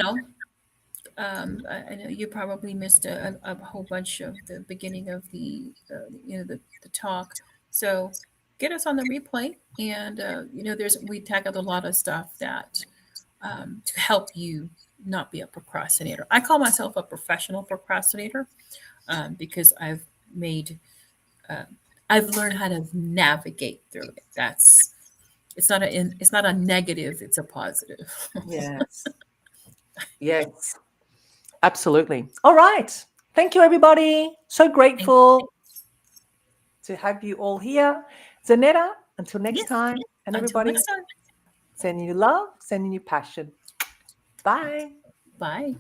Speaker 2: know you probably missed a whole bunch of the beginning of the talk. So get us on the replay, and we tackled a lot of stuff that to help you not be a procrastinator. I call myself a professional procrastinator because made uh, I've learned how to navigate through it. It's not a negative, it's a positive.
Speaker 1: Yes, yes, absolutely. All right. Thank you, everybody. So
Speaker 2: Thank
Speaker 1: grateful to have you all here. Zanetta, until next
Speaker 2: Yes.
Speaker 1: time. And
Speaker 2: Until
Speaker 1: everybody,
Speaker 2: next time.
Speaker 1: sending you love, sending you passion. Bye.
Speaker 2: Bye.